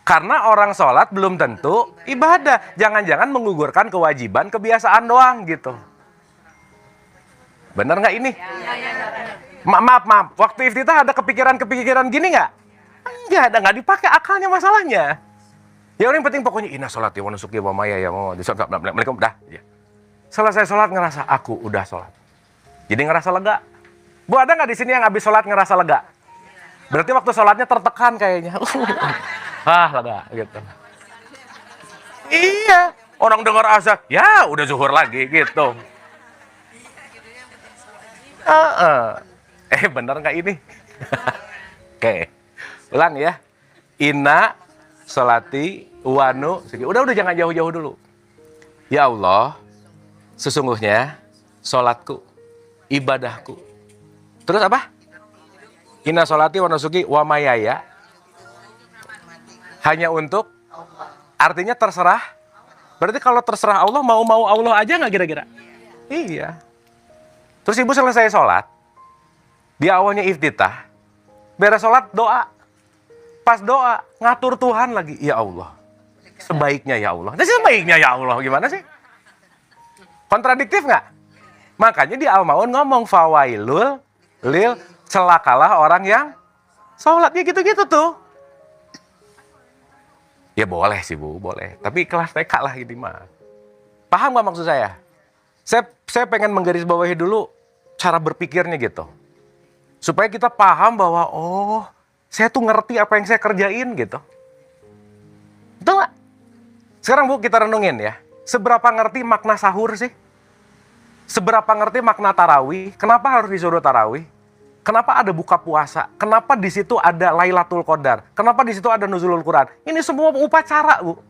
Karena orang sholat belum tentu ibadah. Jangan-jangan menggugurkan kewajiban, kebiasaan doang gitu. Bener nggak ini? Maaf. Waktu iftitah ada kepikiran gini nggak? Enggak, ada, nggak dipakai akalnya masalahnya. Ya yang penting pokoknya inna sholati wa nusuki wa mayaya wa mamati dah. Selesai sholat ngerasa aku udah sholat. Jadi ngerasa lega. Bu, ada nggak di sini yang habis sholat ngerasa lega? Berarti waktu sholatnya tertekan kayaknya. Lega gitu. Iya, orang dengar azan, ya udah zuhur lagi gitu. Bener nggak ini? Oke, ulang ya. Inna sholati wa nusuki. Udah jangan jauh-jauh dulu. Ya Allah, sesungguhnya sholatku, ibadahku. Terus apa? Inna sholati wa nusuki wa mayaya. Hanya untuk, artinya terserah. Berarti kalau terserah Allah, mau Allah aja nggak kira-kira? Iya. Terus ibu selesai sholat, di awalnya iftitah, beres sholat doa. Pas doa, ngatur Tuhan lagi. Ya Allah, sebaiknya ya Allah. Nah, sebaiknya ya Allah, gimana sih? Kontradiktif nggak? Makanya di Al-Maun ngomong, fawailul lil, celakalah orang yang sholatnya gitu-gitu tuh. Ya boleh sih Bu, boleh. Tapi kelas TK lah ini mah. Paham nggak maksud saya? Saya pengen menggarisbawahi dulu cara berpikirnya gitu. Supaya kita paham bahwa, oh, saya tuh ngerti apa yang saya kerjain gitu. Betul nggak? Sekarang Bu, kita renungin ya. Seberapa ngerti makna sahur sih? Seberapa ngerti makna tarawih? Kenapa harus disuruh tarawih? Kenapa ada buka puasa? Kenapa di situ ada Lailatul Qadar? Kenapa di situ ada nuzulul Quran? Ini semua upacara, Bu.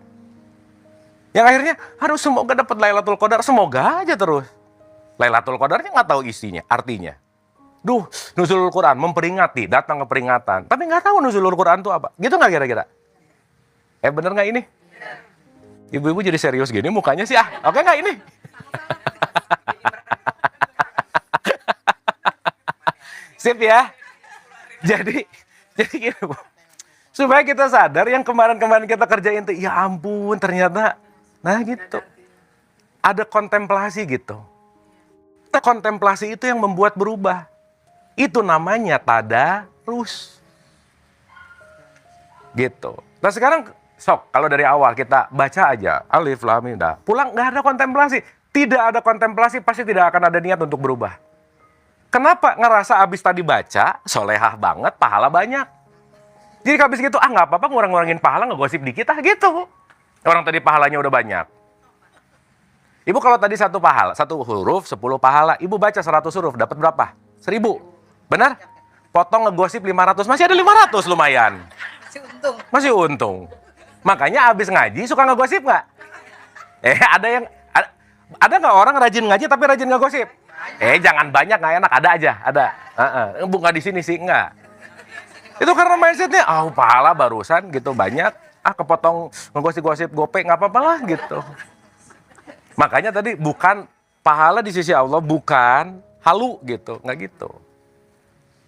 Yang akhirnya harus semoga dapat Lailatul Qadar, semoga aja terus. Lailatul Qadarnya nggak tahu isinya, artinya. Duh, nuzulul Quran memperingati, datang ke peringatan. Tapi nggak tahu nuzulul Quran itu apa. Gitu nggak kira-kira? Bener nggak ini? Ibu-ibu jadi serius gini mukanya sih, oke nggak ini? Sip ya. Jadi gini Bu. Supaya kita sadar yang kemarin-kemarin kita kerjain tuh, ya ampun ternyata, nah gitu. Ada kontemplasi gitu. Kontemplasi itu yang membuat berubah. Itu namanya tadarus. Gitu. Nah sekarang, sok, kalau dari awal kita baca aja, alif, lam, mim, dah. Pulang nggak ada kontemplasi. Tidak ada kontemplasi, pasti tidak akan ada niat untuk berubah. Kenapa? Ngerasa abis tadi baca, solehah banget, pahala banyak. Jadi habis gitu, nggak apa-apa ngurang-ngurangin pahala, ngegosip dikit, gitu. Orang tadi pahalanya udah banyak. Ibu kalau tadi satu huruf, 10 pahala. Ibu baca 100 huruf, dapat berapa? 1000. Benar? Potong ngegosip 500, masih ada 500 lumayan. Masih untung. Makanya abis ngaji suka ngegosip nggak? Ada nggak orang rajin ngaji tapi rajin ngegosip? Jangan banyak, nggak enak, ada aja, ada. Bukan di sini sih, enggak. Itu karena mindsetnya, pahala barusan gitu banyak, kepotong ngegosip-gosip gope, nggak apa-apa lah gitu. Makanya tadi bukan pahala di sisi Allah, bukan halu gitu, nggak gitu.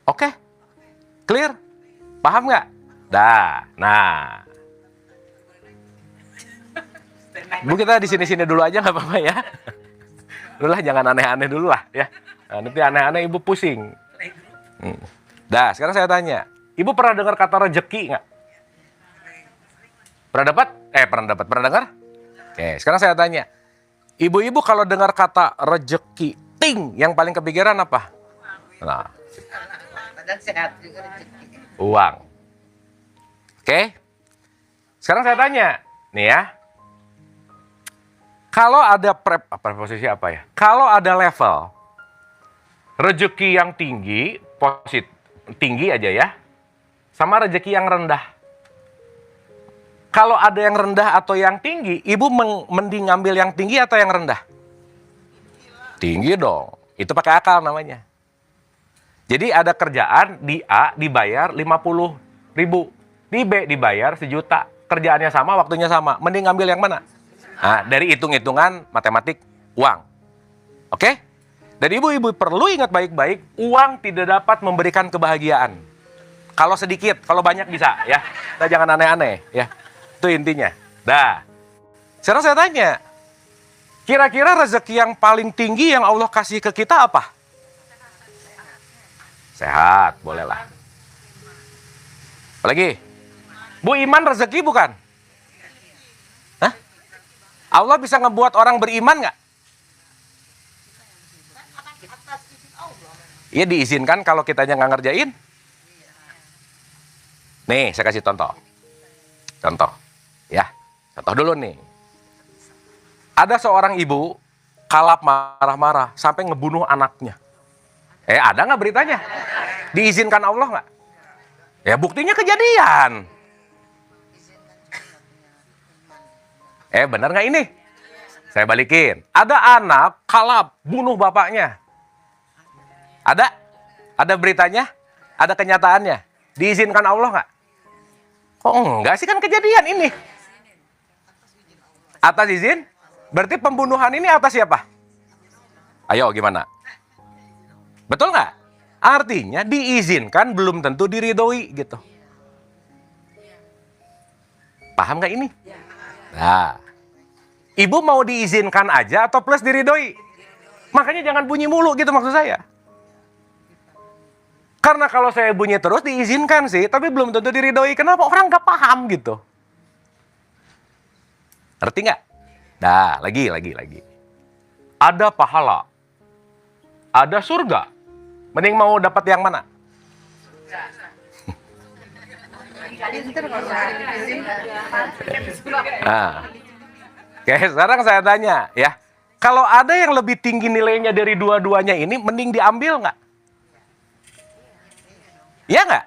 Oke? Clear? Paham nggak? Dah, nah. Bu, kita di sini-sini dulu aja nggak apa-apa ya. Dulu lah, jangan aneh-aneh dulu lah ya. Nah, nanti aneh-aneh ibu pusing. Dah, sekarang saya tanya. Ibu pernah dengar kata rejeki nggak? Pernah dapat? Pernah dengar? Oke, sekarang saya tanya. Ibu-ibu kalau dengar kata rejeki, ting, yang paling kepikiran apa? Nah, Badan sehat juga rezeki. uang. Oke? Sekarang saya tanya. Nih ya. Kalau ada preposisi apa ya? Kalau ada level rezeki yang tinggi, tinggi aja ya, sama rezeki yang rendah. Kalau ada yang rendah atau yang tinggi, ibu mending ngambil yang tinggi atau yang rendah? Tinggi dong. Itu pakai akal namanya. Jadi ada kerjaan di A dibayar 50.000, di B dibayar 1 juta. Kerjaannya sama, waktunya sama. Mending ngambil yang mana? Nah, dari hitung-hitungan matematik uang. Oke? Dan ibu-ibu perlu ingat baik-baik, uang tidak dapat memberikan kebahagiaan. Kalau sedikit, kalau banyak bisa ya. Kita jangan aneh-aneh ya. Itu intinya. Dah. Sekarang saya tanya, kira-kira rezeki yang paling tinggi yang Allah kasih ke kita apa? Sehat, bolehlah. Apalagi? Bu, iman rezeki bukan? Hah? Allah bisa ngebuat orang beriman nggak? Iya, diizinkan kalau kitanya nggak ngerjain. Nih, saya kasih contoh. Contoh. Ya, contoh dulu nih. Ada seorang ibu kalap marah-marah sampai ngebunuh anaknya. Ada nggak beritanya? Diizinkan Allah nggak? Ya, buktinya kejadian. Benar nggak ini? Saya balikin. Ada anak kalap bunuh bapaknya. Ada beritanya? Ada kenyataannya? Diizinkan Allah nggak? Kok enggak sih, kan kejadian ini? Atas izin? Berarti pembunuhan ini atas siapa? Ayo gimana? Betul nggak? Artinya diizinkan belum tentu diridhoi gitu. Paham nggak ini? Nah, ibu mau diizinkan aja atau plus diridhoi? Makanya jangan bunyi mulu gitu maksud saya. Karena kalau saya bunyi terus diizinkan sih, tapi belum tentu diridhoi. Kenapa? Orang nggak paham gitu. Ngerti nggak? Nah, lagi. Ada pahala. Ada surga. Mending mau dapat yang mana? Nah. Oke, sekarang saya tanya ya. Kalau ada yang lebih tinggi nilainya dari dua-duanya ini, mending diambil nggak? Iya nggak?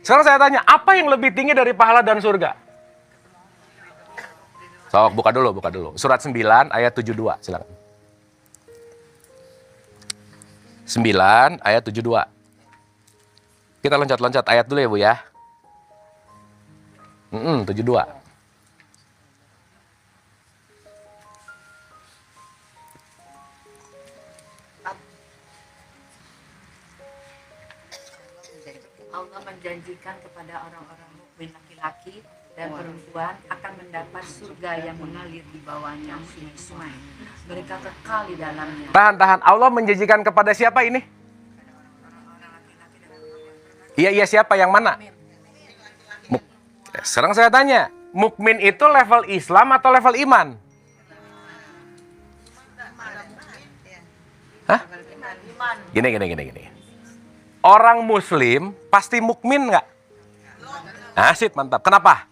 Sekarang saya tanya, apa yang lebih tinggi dari pahala dan surga? Sok, buka dulu. Surat 9 ayat 72, silakan. 9 ayat 72. Kita loncat-loncat ayat dulu ya Bu ya. 72. Allah menjanjikan kepada orang-orang mukmin laki-laki dan perempuan akan mendapat surga yang mengalir di bawahnya sungai-sungai. Mereka kekal di dalamnya. Tahan. Allah menjanjikan kepada siapa ini? Iya, siapa? Yang mana? Sekarang saya tanya, mukmin itu level Islam atau level iman? Hah? Gini. Orang muslim pasti mukmin nggak? Asik, mantap. Kenapa?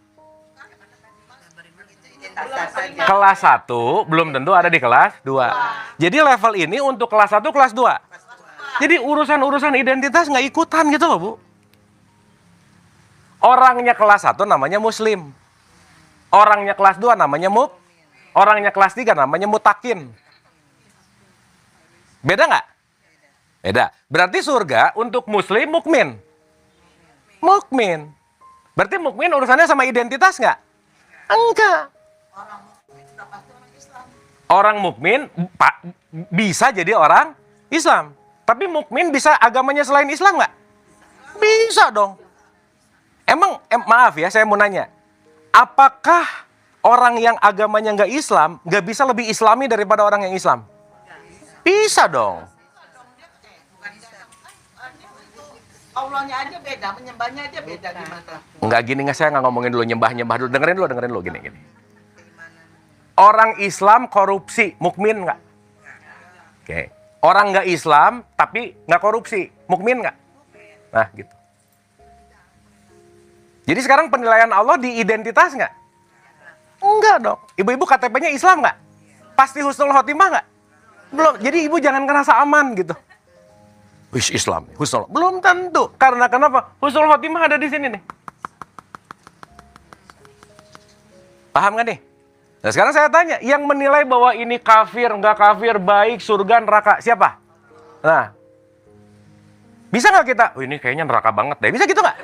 Kelas 1 belum tentu ada di kelas 2. Jadi level ini untuk kelas 1, kelas 2. Jadi urusan identitas nggak ikutan gitu loh Bu. Orangnya kelas 1 namanya muslim. Orangnya kelas 2 namanya orangnya kelas 3 namanya mutakin. Beda nggak? Beda. Berarti surga untuk muslim mukmin. Mukmin. Berarti mukmin urusannya sama identitas nggak? Enggak. Orang mukmin bisa jadi orang Islam. Tapi mukmin bisa agamanya selain Islam nggak? Bisa dong. Maaf ya, saya mau nanya. Apakah orang yang agamanya nggak Islam nggak bisa lebih Islami daripada orang yang Islam? Bisa dong. Allahnya aja beda, menyembahnya aja beda gimana? Enggak gini, saya nggak ngomongin dulu nyembah dulu. Dengerin dulu gini. Orang Islam korupsi, mukmin nggak? Oke. Orang nggak Islam tapi nggak korupsi, mukmin nggak? Nah gitu. Jadi sekarang penilaian Allah di identitas nggak? Enggak dong. Ibu-ibu KTP-nya Islam nggak? Pasti husnul khotimah nggak? Belum. Jadi ibu jangan ngerasa aman gitu. Wish Islam, husnul. Belum tentu. Karena kenapa? Husnul khotimah ada di sini nih. Paham nggak nih? Nah sekarang saya tanya, yang menilai bahwa ini kafir, nggak kafir, baik, surga, neraka, siapa? Nah, bisa nggak kita? Oh ini kayaknya neraka banget deh. Bisa gitu nggak?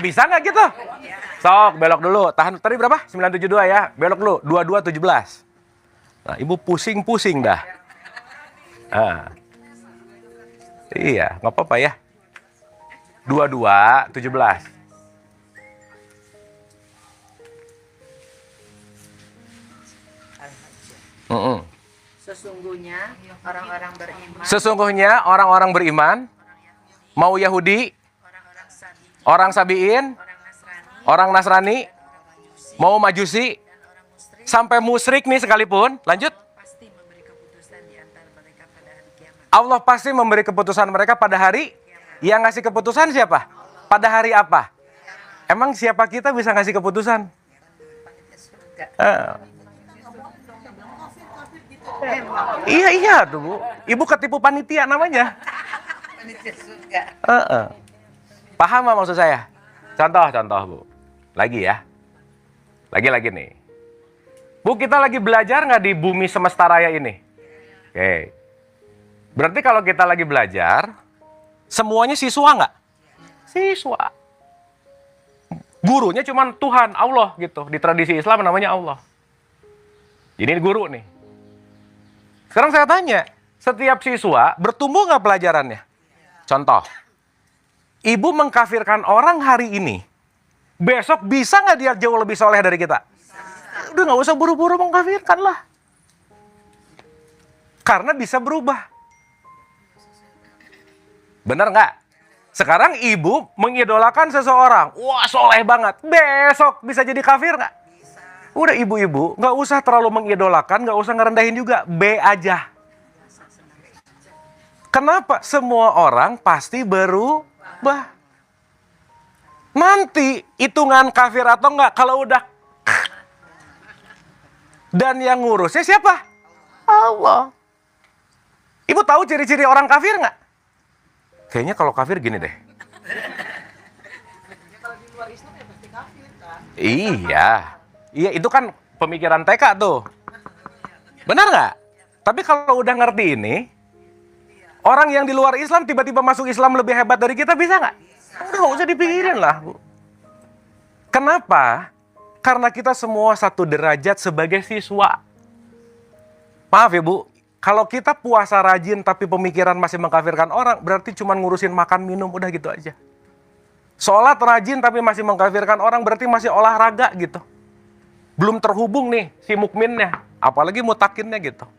Bisa nggak gitu? Sok, belok dulu. Tahan, tadi berapa? 972 ya. Belok dulu, 2217. Nah, ibu pusing-pusing dah. Nah. Iya, nggak apa-apa ya. 2217. Sesungguhnya orang-orang beriman, Sesungguhnya orang-orang beriman, mau Yahudi, orang-orang Sabi, orang Sabiin, orang Nasrani, orang Nasrani, mau Majusi, dan orang musyrik sampai musyrik nih sekalipun. Lanjut. pasti memberi keputusan di antara mereka pada hari kiamat. Allah pasti memberi keputusan mereka pada hari. Yang ngasih keputusan siapa? Pada hari apa? Emang siapa kita bisa ngasih keputusan? Iya tuh Bu. Ibu ketipu panitia namanya. Panitia surga. Paham nggak maksud saya? Contoh Bu. Lagi ya. Lagi nih. Bu, kita lagi belajar nggak di bumi semesta raya ini? Oke. Berarti kalau kita lagi belajar, semuanya siswa nggak? Siswa. Gurunya cuma Tuhan, Allah gitu. Di tradisi Islam namanya Allah. Ini guru nih. Sekarang saya tanya, setiap siswa bertumbuh nggak pelajarannya? Contoh, ibu mengkafirkan orang hari ini, besok bisa nggak dia jauh lebih soleh dari kita? Udah nggak usah buru-buru mengkafirkan lah. Karena bisa berubah. Benar nggak? Sekarang ibu mengidolakan seseorang, wah soleh banget, besok bisa jadi kafir nggak? Udah ibu-ibu, nggak usah terlalu mengidolakan, nggak usah ngerendahin juga, B aja. Kenapa? Semua orang pasti berubah. Nanti hitungan kafir atau enggak, kalau udah dan yang ngurusnya siapa? Allah. Ibu tahu ciri-ciri orang kafir nggak? Kayaknya kalau kafir gini deh. Iya. Iya, itu kan pemikiran TK tuh. Benar nggak? Tapi kalau udah ngerti ini, orang yang di luar Islam tiba-tiba masuk Islam lebih hebat dari kita, bisa nggak? Udah nggak usah dipikirin lah, Bu. Kenapa? Karena kita semua satu derajat sebagai siswa. Maaf ya, Bu. Kalau kita puasa rajin tapi pemikiran masih mengkafirkan orang, berarti cuma ngurusin makan minum, udah gitu aja. Sholat rajin tapi masih mengkafirkan orang, berarti masih olahraga gitu. Belum terhubung nih si mukminnya, apalagi mutakinnya gitu.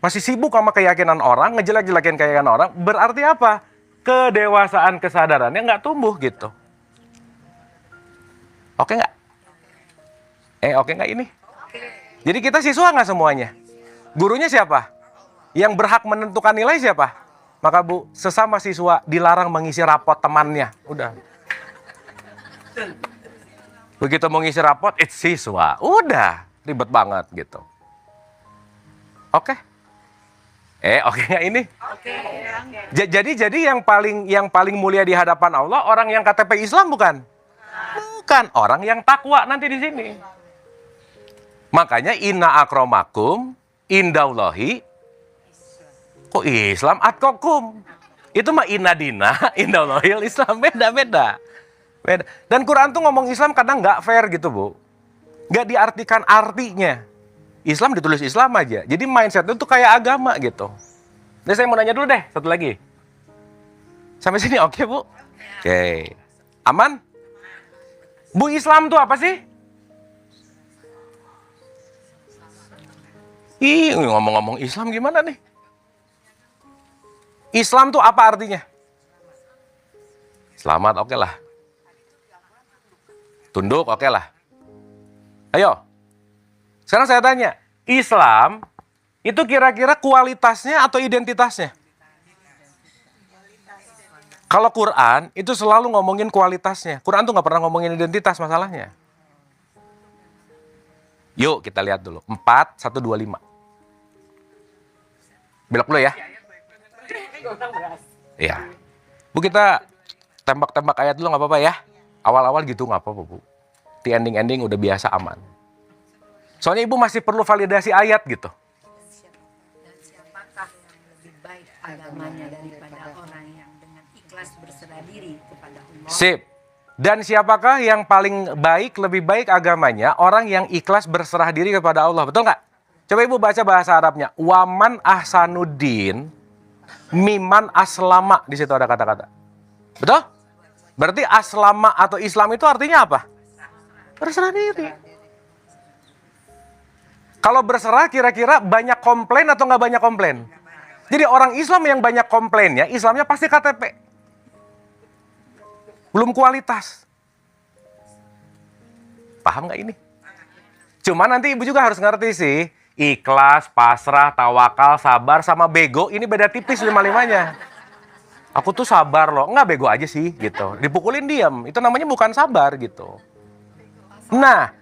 Masih sibuk sama keyakinan orang, ngejelek-jelekin keyakinan orang, berarti apa? Kedewasaan kesadarannya nggak tumbuh gitu. Oke nggak? Oke nggak ini? Jadi kita siswa nggak semuanya? Gurunya siapa? Yang berhak menentukan nilai siapa? Maka Bu, sesama siswa dilarang mengisi rapot temannya. Udah. Begitu mau ngisi rapot, it's siswa. Udah, ribet banget gitu. Oke? Oke nggak ini? Oke. Jadi yang paling mulia di hadapan Allah orang yang KTP Islam bukan? Bukan, orang yang takwa nanti di sini. Makanya inna akromakum indallahi kok Islam atkokum. Itu mah inna dina indallahil Islam, beda. Dan Quran tuh ngomong Islam kadang nggak fair gitu, Bu. Nggak diartikan artinya. Islam ditulis Islam aja. Jadi mindset itu kayak agama gitu. Nah, saya mau nanya dulu deh, satu lagi. Sampai sini oke, Bu? Oke. Aman? Bu, Islam tuh apa sih? Ngomong-ngomong Islam gimana nih? Islam tuh apa artinya? Selamat, oke lah. Tunduk, oke lah. Ayo. Sekarang saya tanya, Islam itu kira-kira kualitasnya atau identitasnya? Kalau Quran itu selalu ngomongin kualitasnya. Quran tuh nggak pernah ngomongin identitas masalahnya. Yuk kita lihat dulu. 4, 1, 2, 5. Belok dulu ya. Iya. Bu, kita tembak-tembak ayat dulu nggak apa-apa ya? Awal-awal gitu nggak apa-apa, Bu. Di ending-ending udah biasa aman. Soalnya Ibu masih perlu validasi ayat gitu. Dan siapakah yang lebih baik agamanya daripada orang yang dengan ikhlas berserah diri kepada Allah? Sip. Dan siapakah yang paling baik, lebih baik agamanya? Orang yang ikhlas berserah diri kepada Allah. Betul nggak? Coba Ibu baca bahasa Arabnya. Waman ahsanuddin miman aslama. Di situ ada kata-kata. Betul? Berarti aslama atau Islam itu artinya apa? Berserah diri. Kalau berserah kira-kira banyak komplain atau nggak banyak komplain? Jadi orang Islam yang banyak komplainnya, Islamnya pasti KTP. Belum kualitas. Paham nggak ini? Cuma nanti Ibu juga harus ngerti sih. Ikhlas, pasrah, tawakal, sabar, sama bego ini beda tipis lima-limanya. Aku tuh sabar loh. Nggak, bego aja sih gitu. Dipukulin diam. Itu namanya bukan sabar gitu. Nah,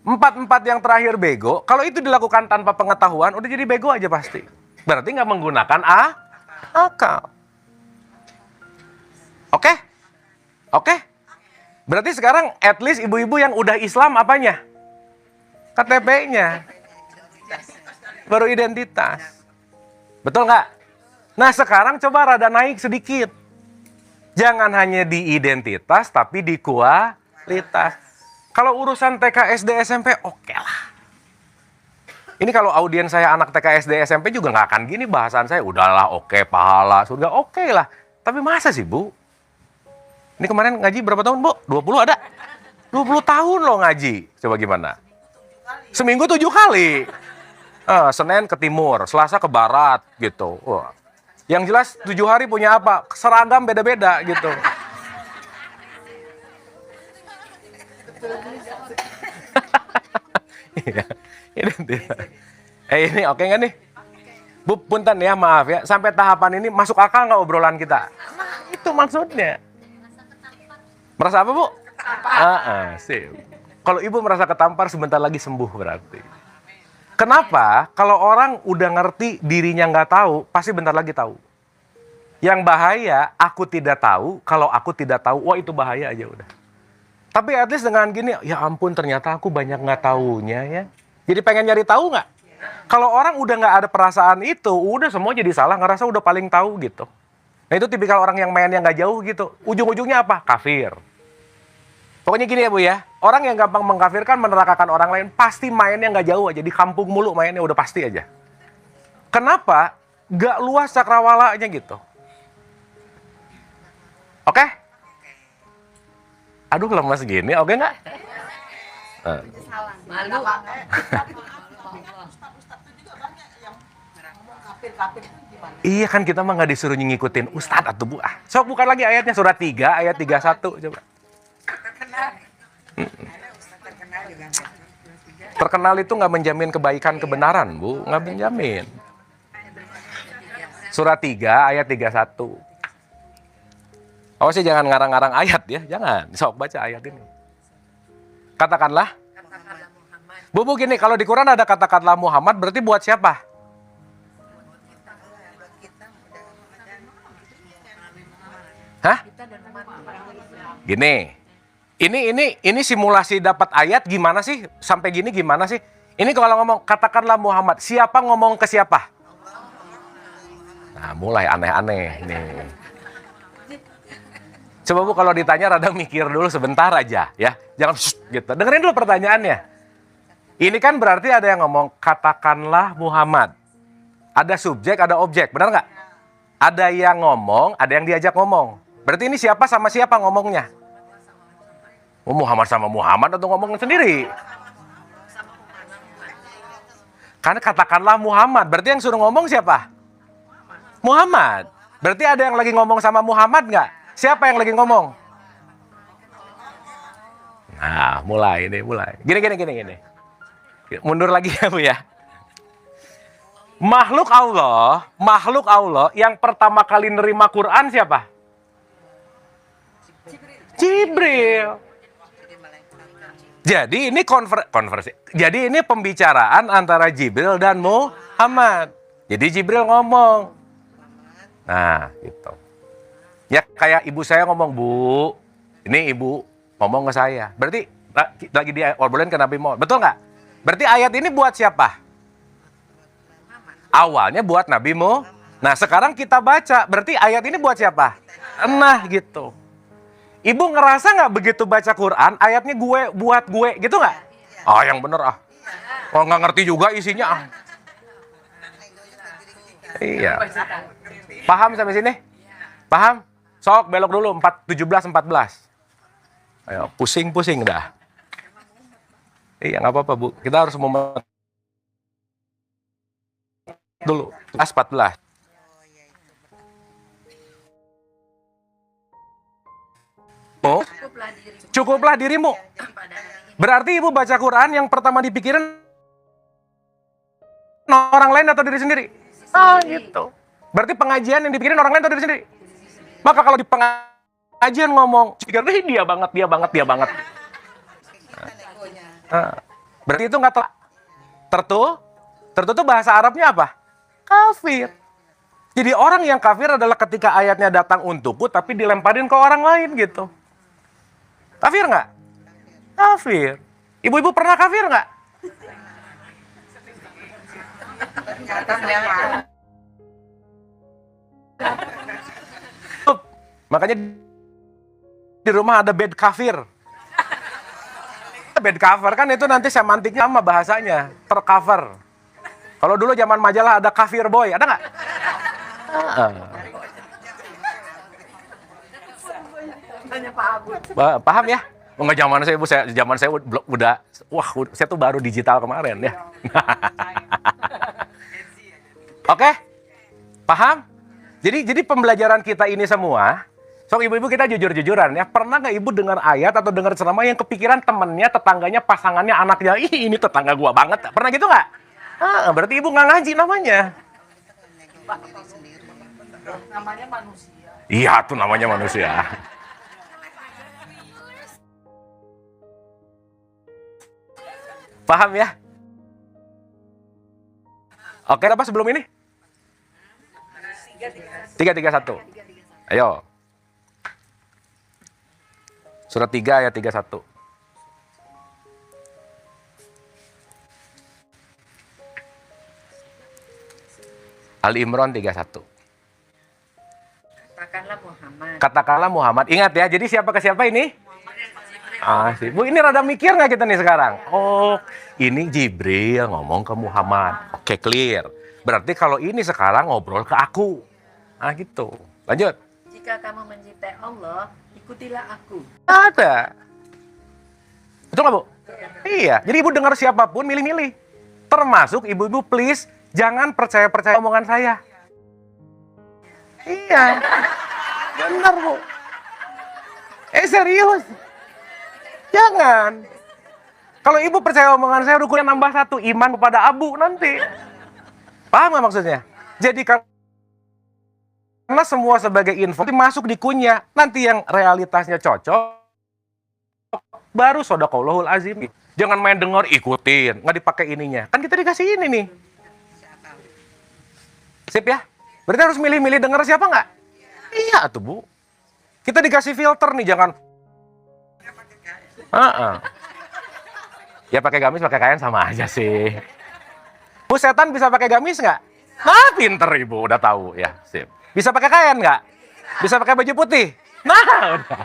4 yang terakhir bego. Kalau itu dilakukan tanpa pengetahuan, udah jadi bego aja pasti. Berarti nggak menggunakan akal. Oke? Oke? Berarti sekarang at least ibu-ibu yang udah Islam apanya? KTP-nya. Baru identitas. Betul nggak? Nah sekarang coba rada naik sedikit. Jangan hanya di identitas, tapi di kualitas. Kalau urusan TK, SD, SMP, oke lah. Ini kalau audiens saya anak TK, SD, SMP juga nggak akan gini bahasan saya. Udahlah, oke, pahala, surga, oke lah. Tapi masa sih, Bu? Ini kemarin ngaji berapa tahun, Bu? 20 ada? 20 tahun loh ngaji. Coba gimana? Seminggu 7 kali. Senin ke timur, Selasa ke barat, gitu. Wah. Yang jelas 7 hari punya apa? Seragam beda-beda, gitu. Ini oke nggak nih? Bu, punten ya, maaf ya. Sampai tahapan ini masuk akal nggak obrolan kita? Nah, itu maksudnya. Merasa apa, Bu? Sip. Kalau Ibu merasa ketampar, sebentar lagi sembuh berarti. Kenapa? Kalau orang udah ngerti dirinya nggak tahu, pasti bentar lagi tahu. Yang bahaya, aku tidak tahu. Kalau aku tidak tahu, wah itu bahaya aja udah. Tapi at least dengan gini, ya ampun ternyata aku banyak nggak taunya ya. Jadi pengen nyari tahu nggak? Kalau orang udah nggak ada perasaan itu, udah semua jadi salah, ngerasa udah paling tahu gitu. Nah itu tipikal orang yang mainnya nggak jauh gitu. Ujung-ujungnya apa? Kafir. Pokoknya gini ya Bu ya, orang yang gampang mengkafirkan, menerakakan orang lain, pasti mainnya nggak jauh aja, di kampung mulu mainnya udah pasti aja. Kenapa? Nggak luas cakrawalanya gitu. Oke? Aduh lemas gini, oke nggak? Malu. Iya kan kita mah nggak disuruh ngikutin Ustadz atau Bu. Sok bukan lagi ayatnya, surat 3 ayat 31 coba. Terkenal itu nggak menjamin kebaikan kebenaran, Bu, nggak menjamin. Surat 3 ayat 31. Awas sih jangan ngarang-ngarang ayat ya, jangan. Sok baca ayat ini. Katakanlah. Bu gini, kalau di Quran ada katakanlah Muhammad, berarti buat siapa? Hah? Gini. Ini simulasi dapat ayat gimana sih? Sampai gini gimana sih? Ini kalau ngomong katakanlah Muhammad, siapa ngomong ke siapa? Nah, mulai aneh-aneh nih. Coba Bu kalau ditanya rada mikir dulu sebentar aja ya. Jangan gitu. Dengerin dulu pertanyaannya. Ini kan berarti ada yang ngomong katakanlah Muhammad. Ada subjek, ada objek, benar nggak? Ada yang ngomong, ada yang diajak ngomong. Berarti ini siapa sama siapa ngomongnya? Muhammad sama Muhammad atau ngomong sendiri? Karena katakanlah Muhammad, berarti yang suruh ngomong siapa? Muhammad. Berarti ada yang lagi ngomong sama Muhammad nggak? Siapa yang lagi ngomong? Nah, mulai. Gini. Mundur lagi ya Bu ya. Makhluk Allah yang pertama kali nerima Quran siapa? Jadi ini konversi. Jadi ini pembicaraan antara Jibril dan Muhammad. Jadi Jibril ngomong. Nah, gitu. Ya kayak ibu saya ngomong, Bu. Ini ibu ngomong ke saya. Berarti lagi di obrolan ke Nabi Muhammad. Betul nggak? Berarti ayat ini buat siapa? Awalnya buat Nabi Muhammad. Nah, sekarang kita baca. Berarti ayat ini buat siapa? Nah, gitu. Ibu ngerasa nggak begitu baca Quran, ayatnya buat gue, gitu nggak? Ah, yang bener ah. Oh, nggak ngerti juga isinya ah. Iya. Paham sampai sini? Paham? Sok belok dulu 17 14. Ayo, pusing-pusing dah. Iya, nggak apa-apa, Bu. Kita harus dulu. 14. Oh, cukuplah dirimu. Berarti ibu baca Quran yang pertama dipikirin orang lain atau diri sendiri? Ah, gitu. Berarti pengajian yang dipikirin orang lain atau diri sendiri? Maka kalau di pengajian ngomong, dia banget. Berarti itu nggak tertu itu bahasa Arabnya apa? Kafir. Jadi orang yang kafir adalah ketika ayatnya datang untukku tapi dilemparin ke orang lain gitu. Kafir nggak? Kafir. Ibu-ibu pernah kafir nggak? Makanya di rumah ada bed kafir. Bed cover kan itu nanti semantiknya sama bahasanya, tercover. Kalau dulu zaman majalah ada kafir boy, ada nggak? Paham ya? Enggak, zaman saya Bu, zaman saya udah saya tuh baru digital kemarin ya. Oke? Paham? Jadi pembelajaran kita ini semua, so ibu-ibu kita jujur-jujuran ya, pernah nggak ibu dengar ayat atau dengar ceramah yang kepikiran temennya, tetangganya, pasangannya, anaknya, ih ini tetangga gua banget, pernah gitu nggak? Berarti ibu nggak ngaji namanya. Namanya manusia. Iya tuh namanya manusia. Paham ya? Oke, apa sebelum ini? 331. Ayo. Surat 3 ayat 31. Ali Imran 31. Katakanlah Muhammad. Katakanlah Muhammad. Ingat ya, jadi siapa ke siapa ini? Sih. Bu, ini rada mikir nggak kita nih sekarang? Oh, ini Jibril ngomong ke Muhammad. Oke, clear. Berarti kalau ini sekarang ngobrol ke aku. Gitu. Lanjut. Jika kamu mencintai Allah, ikutilah aku. Ada. Betul nggak, Bu? Iya. Jadi ibu dengar siapapun milih-milih. Termasuk ibu-ibu please jangan percaya-percaya omongan saya. Iya. Benar, Bu. Serius. Jangan. Kalau ibu percaya omongan saya, rukunnya nambah 1, iman kepada Abu nanti. Paham nggak maksudnya? Jadi karena semua sebagai info masuk di kunyah, nanti yang realitasnya cocok, baru shodaqallahul azim. Jangan main dengar, ikutin, nggak dipakai ininya. Kan kita dikasih ini nih. Sip ya? Berarti harus milih-milih dengar siapa nggak? Iya tuh, Bu. Kita dikasih filter nih, jangan. Ya pakai gamis, pakai kain sama aja sih. Bu, setan bisa pakai gamis nggak? Nah, pinter ibu, udah tahu ya. Sip. Bisa pakai kain nggak? Bisa pakai baju putih? Nah, udah.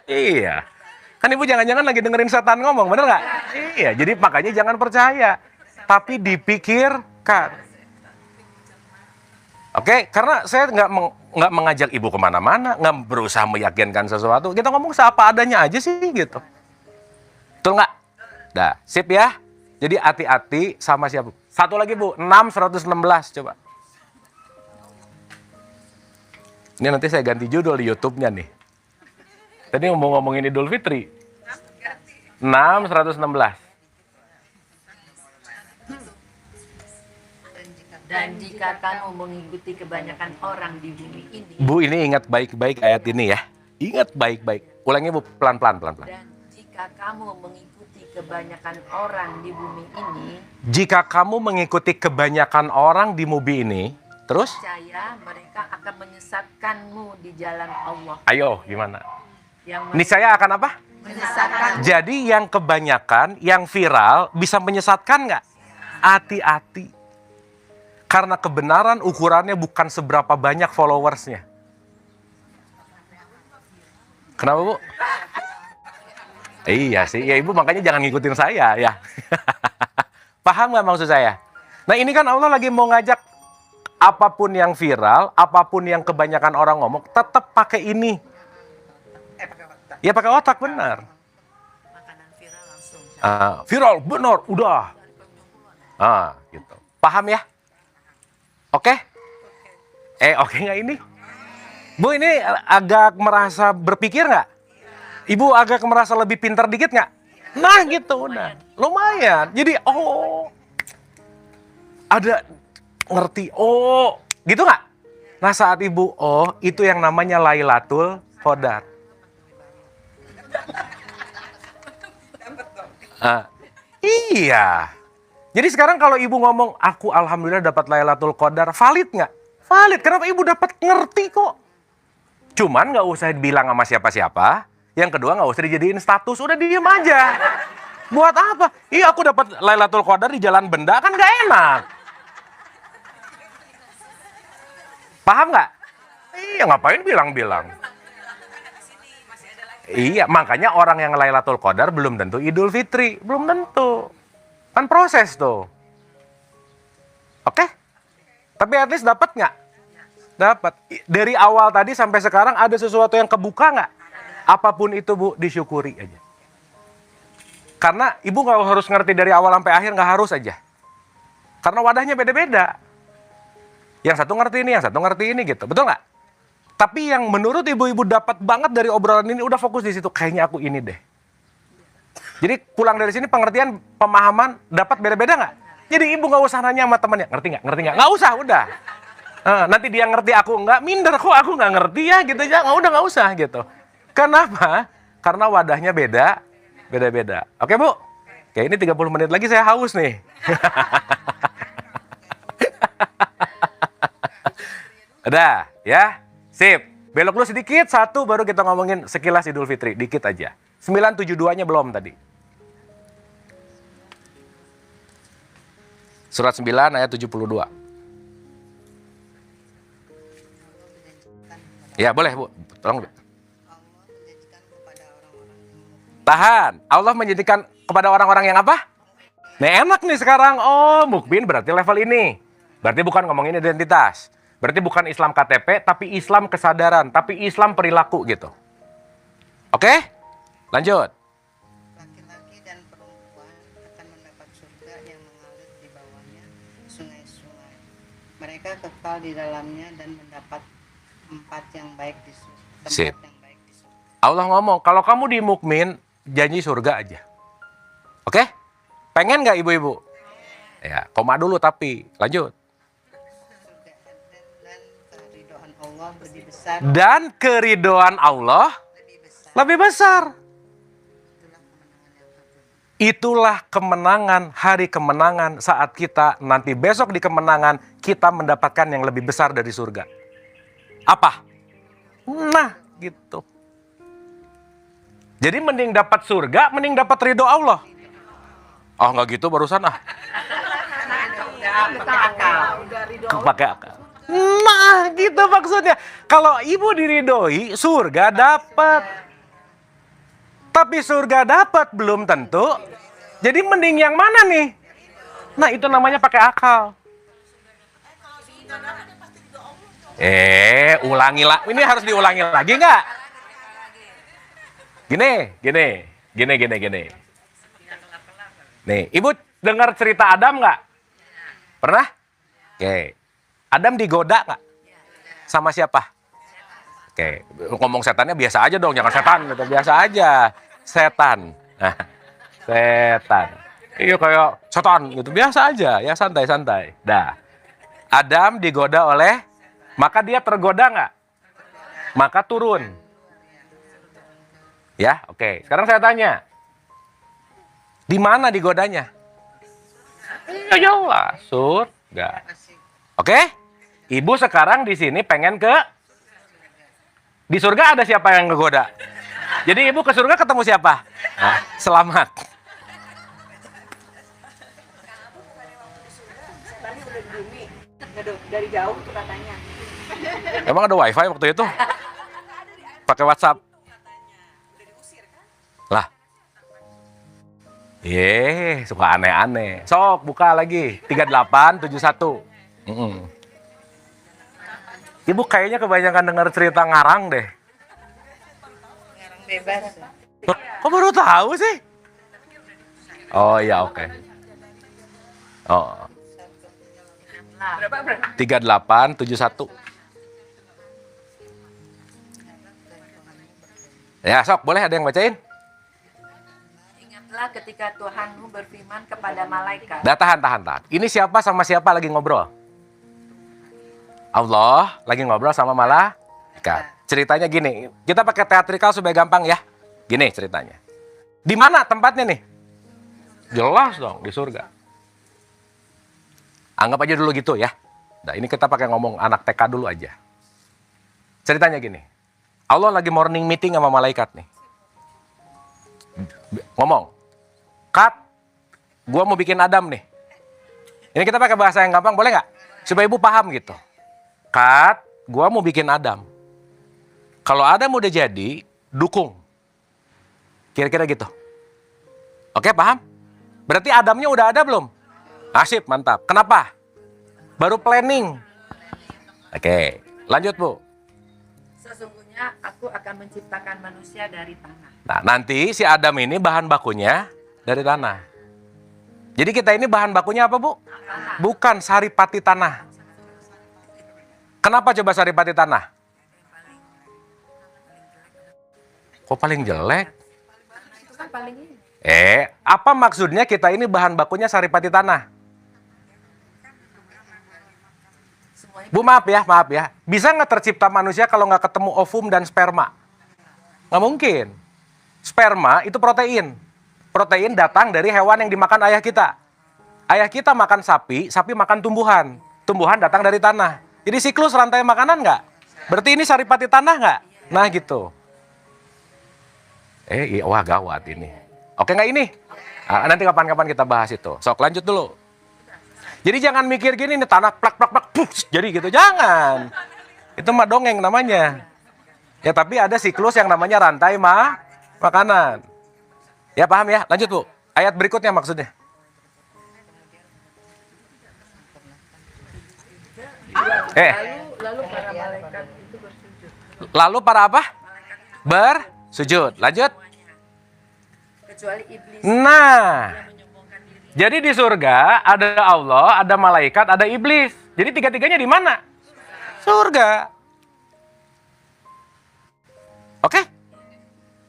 Iya. Kan ibu jangan-jangan lagi dengerin setan ngomong, bener nggak? Iya, jadi makanya jangan percaya. Tapi dipikirkan. Oke, karena saya nggak mengajak ibu kemana-mana, nggak berusaha meyakinkan sesuatu. Kita ngomong seapa adanya aja sih, gitu. Betul nggak? Dah, sip ya. Jadi hati-hati sama siapa. Satu lagi, Bu, 6.116, coba. Ini nanti saya ganti judul di YouTube-nya nih. Tadi mau ngomongin Idul Fitri. 6.116. Dan jika kamu mengikuti kebanyakan orang di bumi ini. Bu, ini ingat baik-baik ayat ini ya. Ingat baik-baik. Ulangi Bu, pelan-pelan, pelan-pelan. Dan jika kamu mengikuti kebanyakan orang di bumi ini. Jika kamu mengikuti kebanyakan orang di bumi ini, terus? Percaya mereka akan menyesatkanmu di jalan Allah. Ayo, gimana? Yang Niscaya akan apa? menyesatkan. Jadi yang kebanyakan, yang viral, bisa menyesatkan nggak? Hati-hati. Karena kebenaran ukurannya bukan seberapa banyak followersnya. Kenapa Bu? Iya sih, ya Ibu makanya jangan ngikutin saya ya. Paham nggak maksud saya? Nah ini kan Allah lagi mau ngajak apapun yang viral, apapun yang kebanyakan orang ngomong, tetap pakai ini. Ya pakai otak benar. Makanan viral langsung. Viral benar, udah. Gitu. Paham ya? Oke? Oke nggak ini? Bu ini agak merasa berpikir nggak? Ibu agak merasa lebih pintar dikit nggak? Nah gitu udah. Lumayan. Jadi ada ngerti. Gitu nggak? Nah saat ibu itu yang namanya Lailatul Qadar. Iya. Jadi sekarang kalau ibu ngomong, aku alhamdulillah dapat Lailatul Qadar, valid nggak? Valid. Kenapa ibu dapat ngerti kok? Cuman nggak usah bilang sama siapa-siapa. Yang kedua nggak usah dijadiin status, udah diem aja. Buat apa? Iya aku dapat Lailatul Qadar di jalan benda, kan nggak enak. Paham nggak? Iya ngapain bilang-bilang? Iya makanya orang yang Lailatul Qadar belum tentu Idul Fitri, belum tentu. Kan proses tuh. Oke? Tapi at least dapat nggak? Dapat. Dari awal tadi sampai sekarang ada sesuatu yang kebuka nggak? Apapun itu Bu, disyukuri aja. Karena ibu nggak harus ngerti dari awal sampai akhir, nggak harus aja. Karena wadahnya beda-beda. Yang satu ngerti ini, yang satu ngerti ini gitu. Betul nggak? Tapi yang menurut ibu-ibu dapat banget dari obrolan ini, udah fokus di situ. Kayaknya aku ini deh. Jadi pulang dari sini pengertian, pemahaman dapat beda-beda nggak? Jadi ibu nggak usah nanya sama temannya, ngerti nggak? Ngerti nggak? Nggak usah, udah. Nanti dia ngerti aku nggak, minder kok aku nggak ngerti ya gitu aja. Nggak usah gitu. Kenapa? Karena wadahnya beda-beda. Oke Bu? Oke ini 30 menit lagi saya haus nih. Udah ya? Sip. Belok dulu sedikit, satu baru kita ngomongin sekilas Idul Fitri. Dikit aja. 972-nya belum tadi. Surat 9 ayat 72. Ya boleh Bu, tolong. Tahan. Allah menjadikan kepada orang-orang yang apa? Nah enak nih sekarang. Mukmin berarti level ini. Berarti bukan ngomongin identitas. Berarti bukan Islam KTP, tapi Islam kesadaran. Tapi Islam perilaku gitu. Oke? Lanjut. Laki-laki dan perempuan akan mendapat surga yang mengalir di bawahnya sungai-sungai. Mereka kekal di dalamnya dan mendapat tempat yang baik di surga. Sip. Yang baik di surga. Allah ngomong, kalau kamu di mukmin, janji surga aja. Oke? Pengen nggak ibu-ibu? Ya, koma dulu tapi. Lanjut. Dan keridoan Allah lebih besar. Itulah kemenangan, hari kemenangan saat kita nanti besok di kemenangan kita mendapatkan yang lebih besar dari surga. Apa? Nah, gitu. Jadi mending dapat surga, mending dapat ridho Allah. Nggak gitu barusan Pakai akal. Nah, gitu maksudnya. Kalau ibu diridhoi, surga dapat. Tapi surga dapat belum tentu. Jadi mending yang mana nih? Nah, itu namanya pakai akal. Ulangi lah. Ini harus diulangi lagi nggak? Gini. Nih, ibu dengar cerita Adam nggak? Pernah? Oke. Adam digoda nggak? Sama siapa? Oke, ngomong setannya biasa aja dong, jangan setan gitu, biasa aja. Setan. Nah, setan. Iya kayak setan gitu, biasa aja, ya santai-santai. Dah. Adam digoda oleh, maka dia tergoda nggak? Maka turun. Ya, oke. Sekarang saya tanya, di mana digodanya? Ya jelas, surga. Oke? Ibu sekarang di sini pengen ke di surga, ada siapa yang ngegoda? Jadi ibu ke surga ketemu siapa? Nah, selamat. Dari jauh tuh katanya. Emang ada wifi waktu itu? Pakai WhatsApp? Lah. Suka aneh-aneh. Sok, buka lagi. 3871. Ibu kayaknya kebanyakan dengar cerita ngarang deh. Ngarang bebas. Kok baru tahu sih? Oh iya, oke. Oh. 3871. Ya, sok, boleh ada yang bacain? Ingatlah ketika Tuhanmu berfirman kepada malaikat. Dah, tahan. Ini siapa sama siapa lagi ngobrol? Allah lagi ngobrol sama malaikat. Ceritanya gini, kita pakai teatrikal supaya gampang ya. Gini ceritanya. Di mana tempatnya nih? Jelas dong, di surga. Anggap aja dulu gitu ya. Nah, ini kita pakai ngomong anak TK dulu aja. Ceritanya gini. Allah lagi morning meeting sama malaikat nih. Ngomong. Kat, gua mau bikin Adam nih. Ini kita pakai bahasa yang gampang, boleh nggak? Supaya ibu paham gitu. Kat, gua mau bikin Adam. Kalau Adam udah jadi, dukung. Kira-kira gitu. Oke, paham? Berarti Adamnya udah ada belum? Asip, mantap. Kenapa? Baru planning. Oke, lanjut Bu. Sesungguhnya aku akan menciptakan manusia dari tanah. Nah, nanti si Adam ini bahan bakunya dari tanah. Jadi kita ini bahan bakunya apa Bu? Bukan saripati tanah. Kenapa coba saripati tanah? Kok paling jelek? Itu kan paling ini. Apa maksudnya kita ini bahan bakunya saripati tanah? Semuanya Bu, maaf ya. Bisa nggak tercipta manusia kalau nggak ketemu ovum dan sperma? Nggak mungkin. Sperma itu protein. Protein datang dari hewan yang dimakan ayah kita. Ayah kita makan sapi, sapi makan tumbuhan. Tumbuhan datang dari tanah. Jadi siklus rantai makanan nggak? Berarti ini saripati tanah nggak? Nah gitu. Wah gawat ini. Oke nggak ini? Nah, nanti kapan-kapan kita bahas itu. Sok lanjut dulu. Jadi jangan mikir gini nih tanah plak jadi gitu. Jangan. Itu mah dongeng namanya. Ya tapi ada siklus yang namanya rantai makanan. Ya paham ya? Lanjut Bu. Ayat berikutnya maksudnya. lalu para malaikat itu bersujud. Lalu para apa? Bersujud. Lanjut. Kecuali iblis. Nah. Yang menyombongkan diri. Jadi di surga ada Allah, ada malaikat, ada iblis. Jadi tiga-tiganya di mana? Surga. Oke?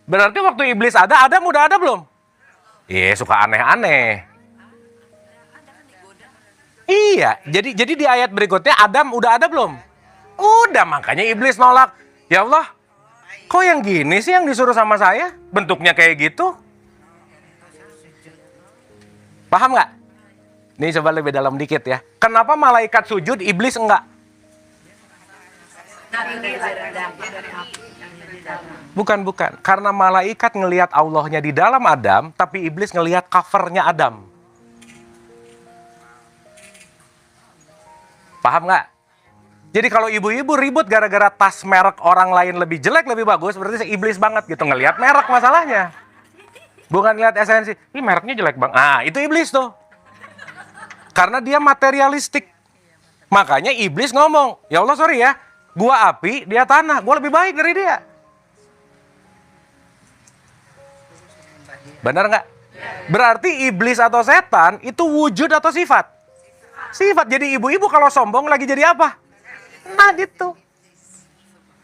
Berarti waktu iblis ada, Adam udah ada belum? Iya, suka aneh-aneh. Iya, jadi di ayat berikutnya Adam udah ada belum? Udah, makanya iblis nolak. Ya Allah, kok yang gini sih yang disuruh sama saya? Bentuknya kayak gitu. Paham nggak? Nih coba lebih dalam dikit ya. Kenapa malaikat sujud, iblis enggak? Bukan. Karena malaikat ngelihat Allahnya di dalam Adam, tapi iblis ngelihat covernya Adam. Paham nggak? Jadi kalau ibu-ibu ribut gara-gara tas merek orang lain lebih jelek, lebih bagus, berarti iblis banget gitu. Ngelihat merek masalahnya. Bukan lihat esensi. Ih, mereknya jelek bang. Ah, itu iblis tuh. Karena dia materialistik. Makanya iblis ngomong, ya Allah sorry ya, gua api, dia tanah. Gua lebih baik dari dia. Benar nggak? Berarti iblis atau setan itu wujud atau sifat? Sifat. Jadi ibu-ibu kalau sombong lagi jadi apa? Nah gitu.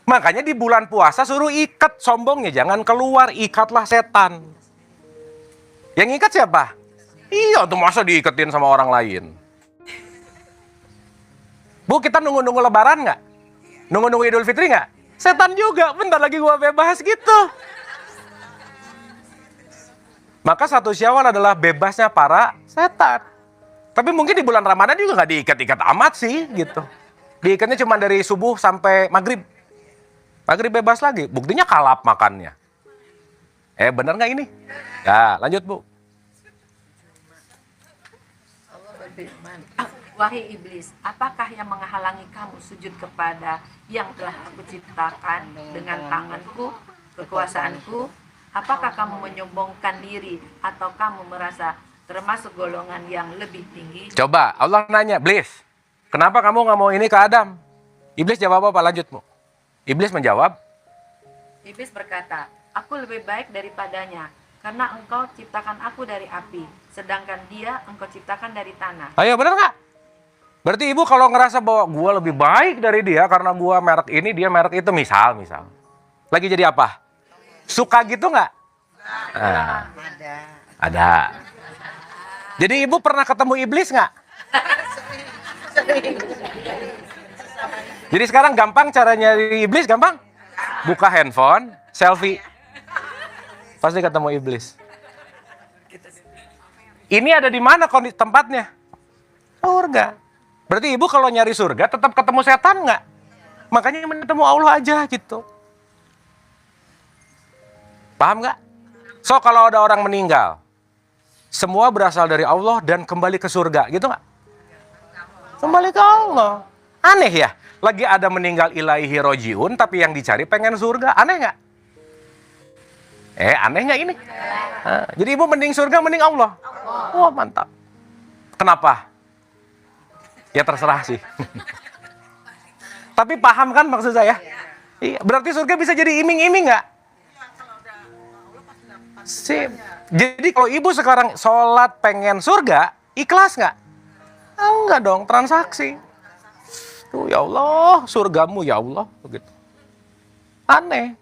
Makanya di bulan puasa suruh ikat sombongnya. Jangan keluar, ikatlah setan. Yang ikat siapa? Iya tuh masa diiketin sama orang lain. Bu, kita nunggu-nunggu lebaran nggak? Nunggu-nunggu Idul Fitri nggak? Setan juga, bentar lagi gua bebas gitu. Maka 1 Syawal adalah bebasnya para setan. Tapi mungkin di bulan Ramadan juga nggak diikat-ikat amat sih gitu. Diikatnya cuma dari subuh sampai maghrib. Maghrib bebas lagi, buktinya kalap makannya. Bener nggak ini? Ya, lanjut Bu. Allah berfirman, wahai iblis, apakah yang menghalangi kamu sujud kepada yang telah aku ciptakan dengan tanganku, kekuasaanku? Apakah kamu menyombongkan diri atau kamu merasa termasuk golongan yang lebih tinggi? Coba, Allah nanya, Iblis, kenapa kamu nggak mau ini ke Adam? Iblis jawab apa? Lanjut Bu. Iblis menjawab, Iblis berkata, aku lebih baik daripadanya, karena engkau ciptakan aku dari api, sedangkan dia engkau ciptakan dari tanah. ayo bener nggak? Berarti ibu kalau ngerasa bahwa gua lebih baik dari dia karena gua merek ini, dia merek itu, misal. Lagi jadi apa? Suka gitu nggak? Nah, ada. Jadi ibu pernah ketemu iblis nggak? Jadi sekarang gampang cara nyari iblis, gampang? Buka handphone, selfie. Pasti ketemu iblis. Ini ada di mana tempatnya? Surga. Berarti ibu kalau nyari surga tetap ketemu setan nggak? Makanya ketemu Allah aja gitu. Paham nggak? So kalau ada orang meninggal, semua berasal dari Allah dan kembali ke surga, gitu nggak? Kembali ke Allah. Aneh ya? Lagi ada meninggal ilaihi rojiun, tapi yang dicari pengen surga. Aneh nggak? Aneh nggak ini? Jadi ibu mending surga, mending Allah. Wah, mantap. Kenapa? Ya terserah sih. Tapi paham kan maksud saya? Iya, berarti surga bisa jadi iming-iming nggak? Sip. Jadi kalau ibu sekarang sholat pengen surga, ikhlas nggak? Enggak dong, transaksi. Tuh ya Allah, surgamu ya Allah, begitu. Aneh.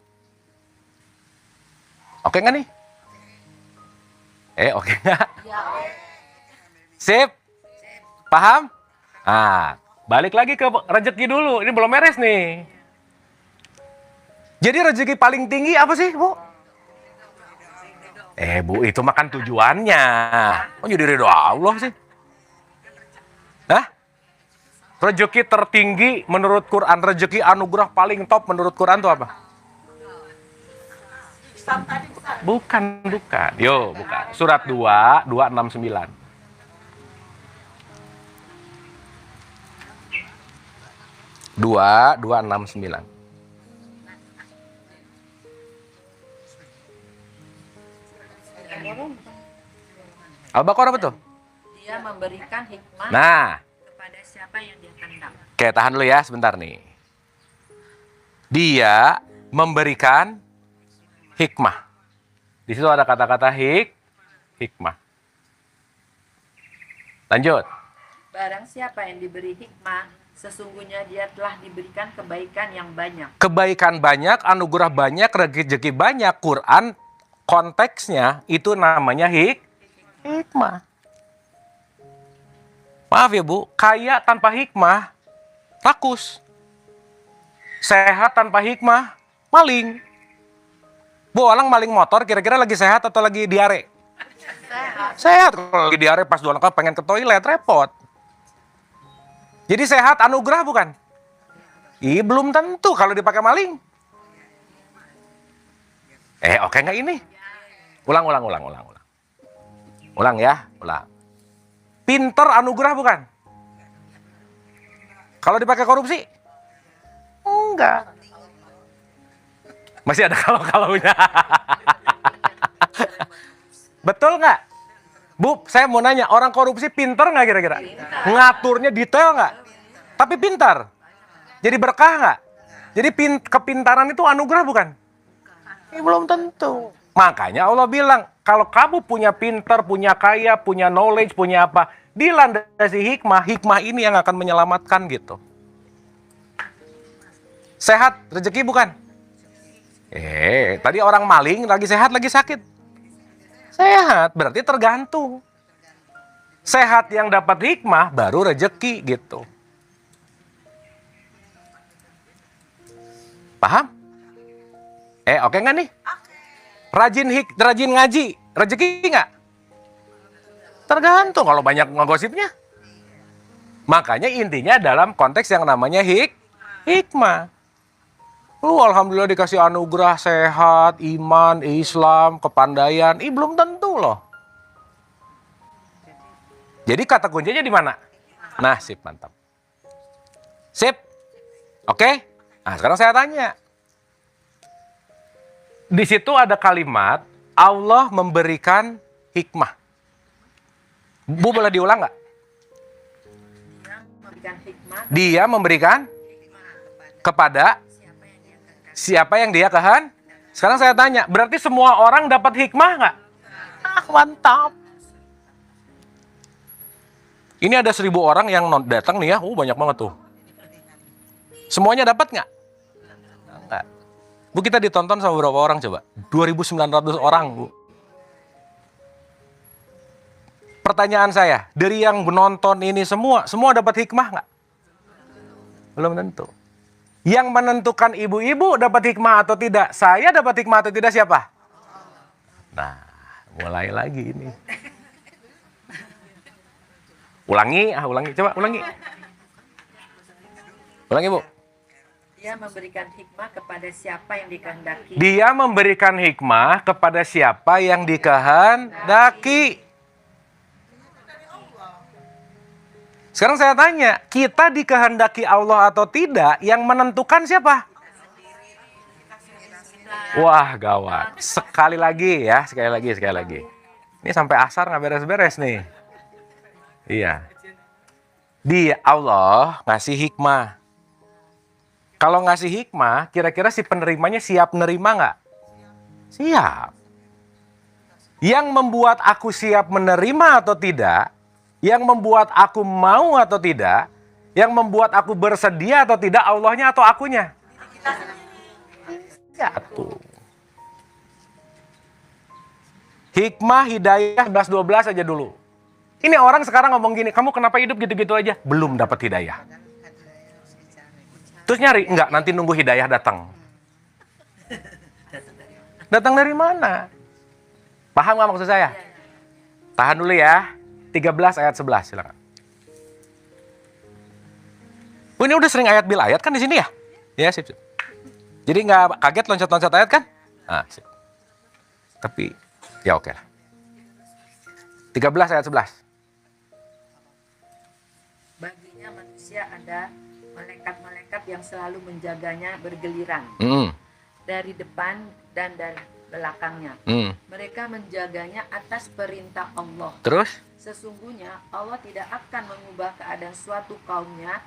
Oke nggak nih? Oke nggak? Sip. Paham? Nah, balik lagi ke rezeki dulu. Ini belum beres nih. Jadi rezeki paling tinggi apa sih, Bu? Bu, itu makan tujuannya. Oh, jadi ridho Allah sih. Hah? Rezeki tertinggi menurut Quran, rezeki anugerah paling top menurut Quran itu apa? Bukan. Yo, bukan. Surat 2, 269. Dua 269. Al-Baqarah betul? Dia memberikan hikmah kepada siapa yang dia kehendaki. Oke, tahan dulu ya sebentar nih. Dia memberikan hikmah. Di situ ada kata-kata hikmah. Lanjut. Barang siapa yang diberi hikmah, sesungguhnya dia telah diberikan kebaikan yang banyak. Kebaikan banyak, anugerah banyak, rezeki banyak. Quran konteksnya itu namanya hikmah. Maaf ya Bu, kaya tanpa hikmah, rakus. Sehat tanpa hikmah, maling. Bu, orang maling motor kira-kira lagi sehat atau lagi diare? Sehat. Kalau lagi diare pas dua langkah pengen ke toilet, repot. Jadi sehat anugerah bukan? Belum tentu kalau dipakai maling. Oke nggak ini? Ulang ya. Pinter anugerah bukan? Kalau dipakai korupsi? Enggak. Masih ada kalau-kalaunya. Betul nggak? Bu, saya mau nanya, orang korupsi pinter nggak kira-kira? Ngaturnya detail nggak? Tapi pintar. Jadi berkah nggak? Jadi kepintaran itu anugerah bukan? Belum tentu. Makanya Allah bilang, kalau kamu punya pinter, punya kaya, punya knowledge, punya apa, dilandasi hikmah, hikmah ini yang akan menyelamatkan gitu. Sehat, rezeki bukan? Tadi orang maling, lagi sehat, lagi sakit. Sehat, berarti tergantung. Sehat yang dapat hikmah, baru rezeki gitu. Paham? Oke nggak nih? Rajin ngaji, rezeki nggak? Tergantung kalau banyak ngegosipnya. Makanya intinya dalam konteks yang namanya hikmah. Lu alhamdulillah dikasih anugerah sehat, iman, Islam, kepandaian. Belum tentu loh. Jadi kata kuncinya di mana? Nah, sip, mantap. Sip. Oke? Nah, sekarang saya tanya. Di situ ada kalimat Allah memberikan hikmah. Bu boleh diulang nggak? Dia memberikan kepada siapa yang dia kehendaki. Sekarang saya tanya, berarti semua orang dapat hikmah nggak? Mantap. Ini ada 1.000 orang yang datang nih ya, banyak banget tuh. Semuanya dapat nggak? Nggak. Bu, kita ditonton sama berapa orang coba? 2.900 orang, Bu. Pertanyaan saya, dari yang menonton ini semua dapat hikmah nggak? Belum tentu. Yang menentukan ibu-ibu dapat hikmah atau tidak, saya dapat hikmah atau tidak siapa? Nah, mulai lagi ini. Ulangi, coba ulangi. Ulangi, Bu. Dia memberikan hikmah kepada siapa yang dikehendaki. Dia memberikan hikmah kepada siapa yang dikehendaki. Sekarang saya tanya, kita dikehendaki Allah atau tidak, yang menentukan siapa? Wah, gawat. Sekali lagi. Ini sampai asar nggak beres-beres nih. Iya. Dia Allah ngasih hikmah. Kalau ngasih hikmah, kira-kira si penerimanya siap menerima nggak? Siap. Yang membuat aku siap menerima atau tidak, yang membuat aku mau atau tidak, yang membuat aku bersedia atau tidak, Allahnya atau akunya? Satu. Hikmah, hidayah, 11-12 aja dulu. Ini orang sekarang ngomong gini, kamu kenapa hidup gitu-gitu aja? Belum dapat hidayah. Terus nyari, enggak, nanti nunggu hidayah datang. Datang dari mana? Paham nggak maksud saya? Tahan dulu ya. 13 ayat 11, silakan. Ini udah sering ayat bil ayat kan di sini ya? Ya, sip. Jadi nggak kaget loncat-loncat ayat kan? Nah, sip. Tapi, ya oke lah. 13 ayat 11. Baginya manusia ada malaikat-malaikat yang selalu menjaganya bergiliran. Dari depan dan dari belakangnya. Mereka menjaganya atas perintah Allah. Terus? Sesungguhnya Allah tidak akan mengubah keadaan suatu kaumnya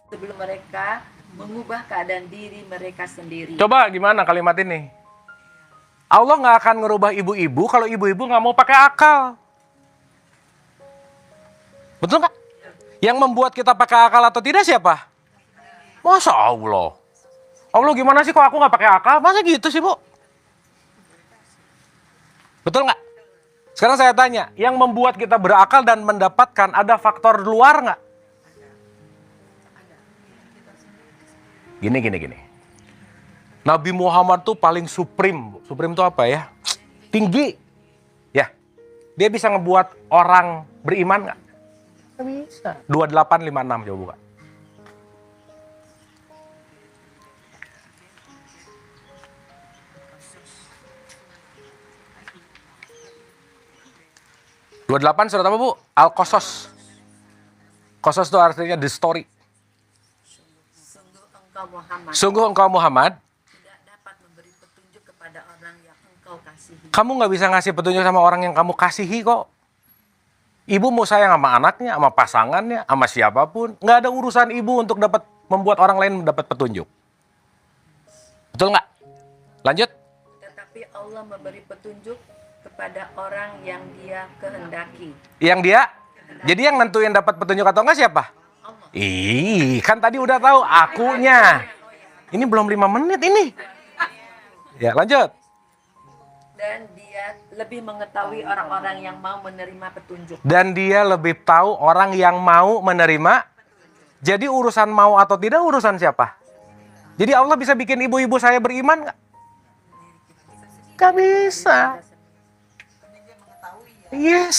sebelum mereka mengubah keadaan diri mereka sendiri. Coba gimana kalimat ini? Allah nggak akan ngerubah ibu-ibu kalau ibu-ibu nggak mau pakai akal. Betul nggak? Yang membuat kita pakai akal atau tidak siapa? Masa Allah? Allah gimana sih kok aku nggak pakai akal? Masa gitu sih, Bu? Betul nggak? Sekarang saya tanya, yang membuat kita berakal dan mendapatkan ada faktor luar nggak? Gini. Nabi Muhammad tuh paling supreme. Supreme itu apa ya? Tinggi. Ya. Dia bisa ngebuat orang beriman nggak? Nggak bisa. 2856 coba buka. Surat apa, Bu? Al-Qasas. Qasas itu artinya the story. Sungguh engkau Muhammad tidak dapat memberi petunjuk kepada orang yang engkau kasihi. Kamu nggak bisa ngasih petunjuk sama orang yang kamu kasihi kok. Ibu mau sayang sama anaknya, sama pasangannya, sama siapapun. Nggak ada urusan ibu untuk dapat membuat orang lain mendapat petunjuk. Betul nggak? Lanjut. Tetapi Allah memberi petunjuk kepada orang yang dia kehendaki. Yang dia? Jadi yang nentuin dapat petunjuk atau enggak siapa? Allah. Kan tadi udah tahu akunya. Ini belum 5 menit ini. Ya, lanjut. Dan dia lebih mengetahui orang-orang yang mau menerima petunjuk. Dan dia lebih tahu orang yang mau menerima. Jadi urusan mau atau tidak urusan siapa? Jadi Allah bisa bikin ibu-ibu saya beriman nggak? Nggak bisa. Yes.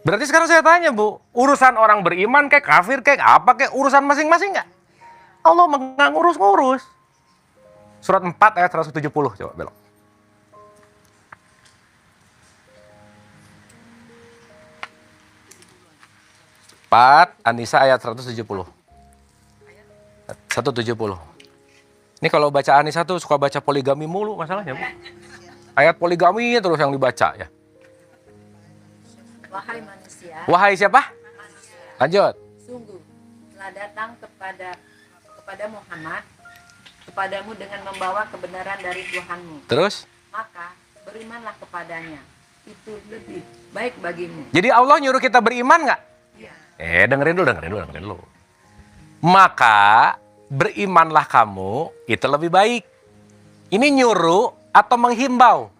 Berarti sekarang saya tanya Bu, urusan orang beriman kayak kafir kayak apa kayak urusan masing-masing nggak? Allah nggak ngurus-ngurus. Surat 4 ayat 170, coba belok. 4 An-Nisa ayat 170. 170. Ini kalau baca An-Nisa tuh suka baca poligami mulu masalahnya, Bu. Ayat poligami terus yang dibaca ya. Wahai manusia, Wahai siapa? Lanjut. sungguh telah datang kepada Muhammad kepadamu dengan membawa kebenaran dari Tuhanmu. Terus? Maka berimanlah kepadanya. Itu lebih baik bagimu. Jadi Allah nyuruh kita beriman nggak? Ya. Dengerin dulu. Maka berimanlah kamu, itu lebih baik. Ini nyuruh atau menghimbau?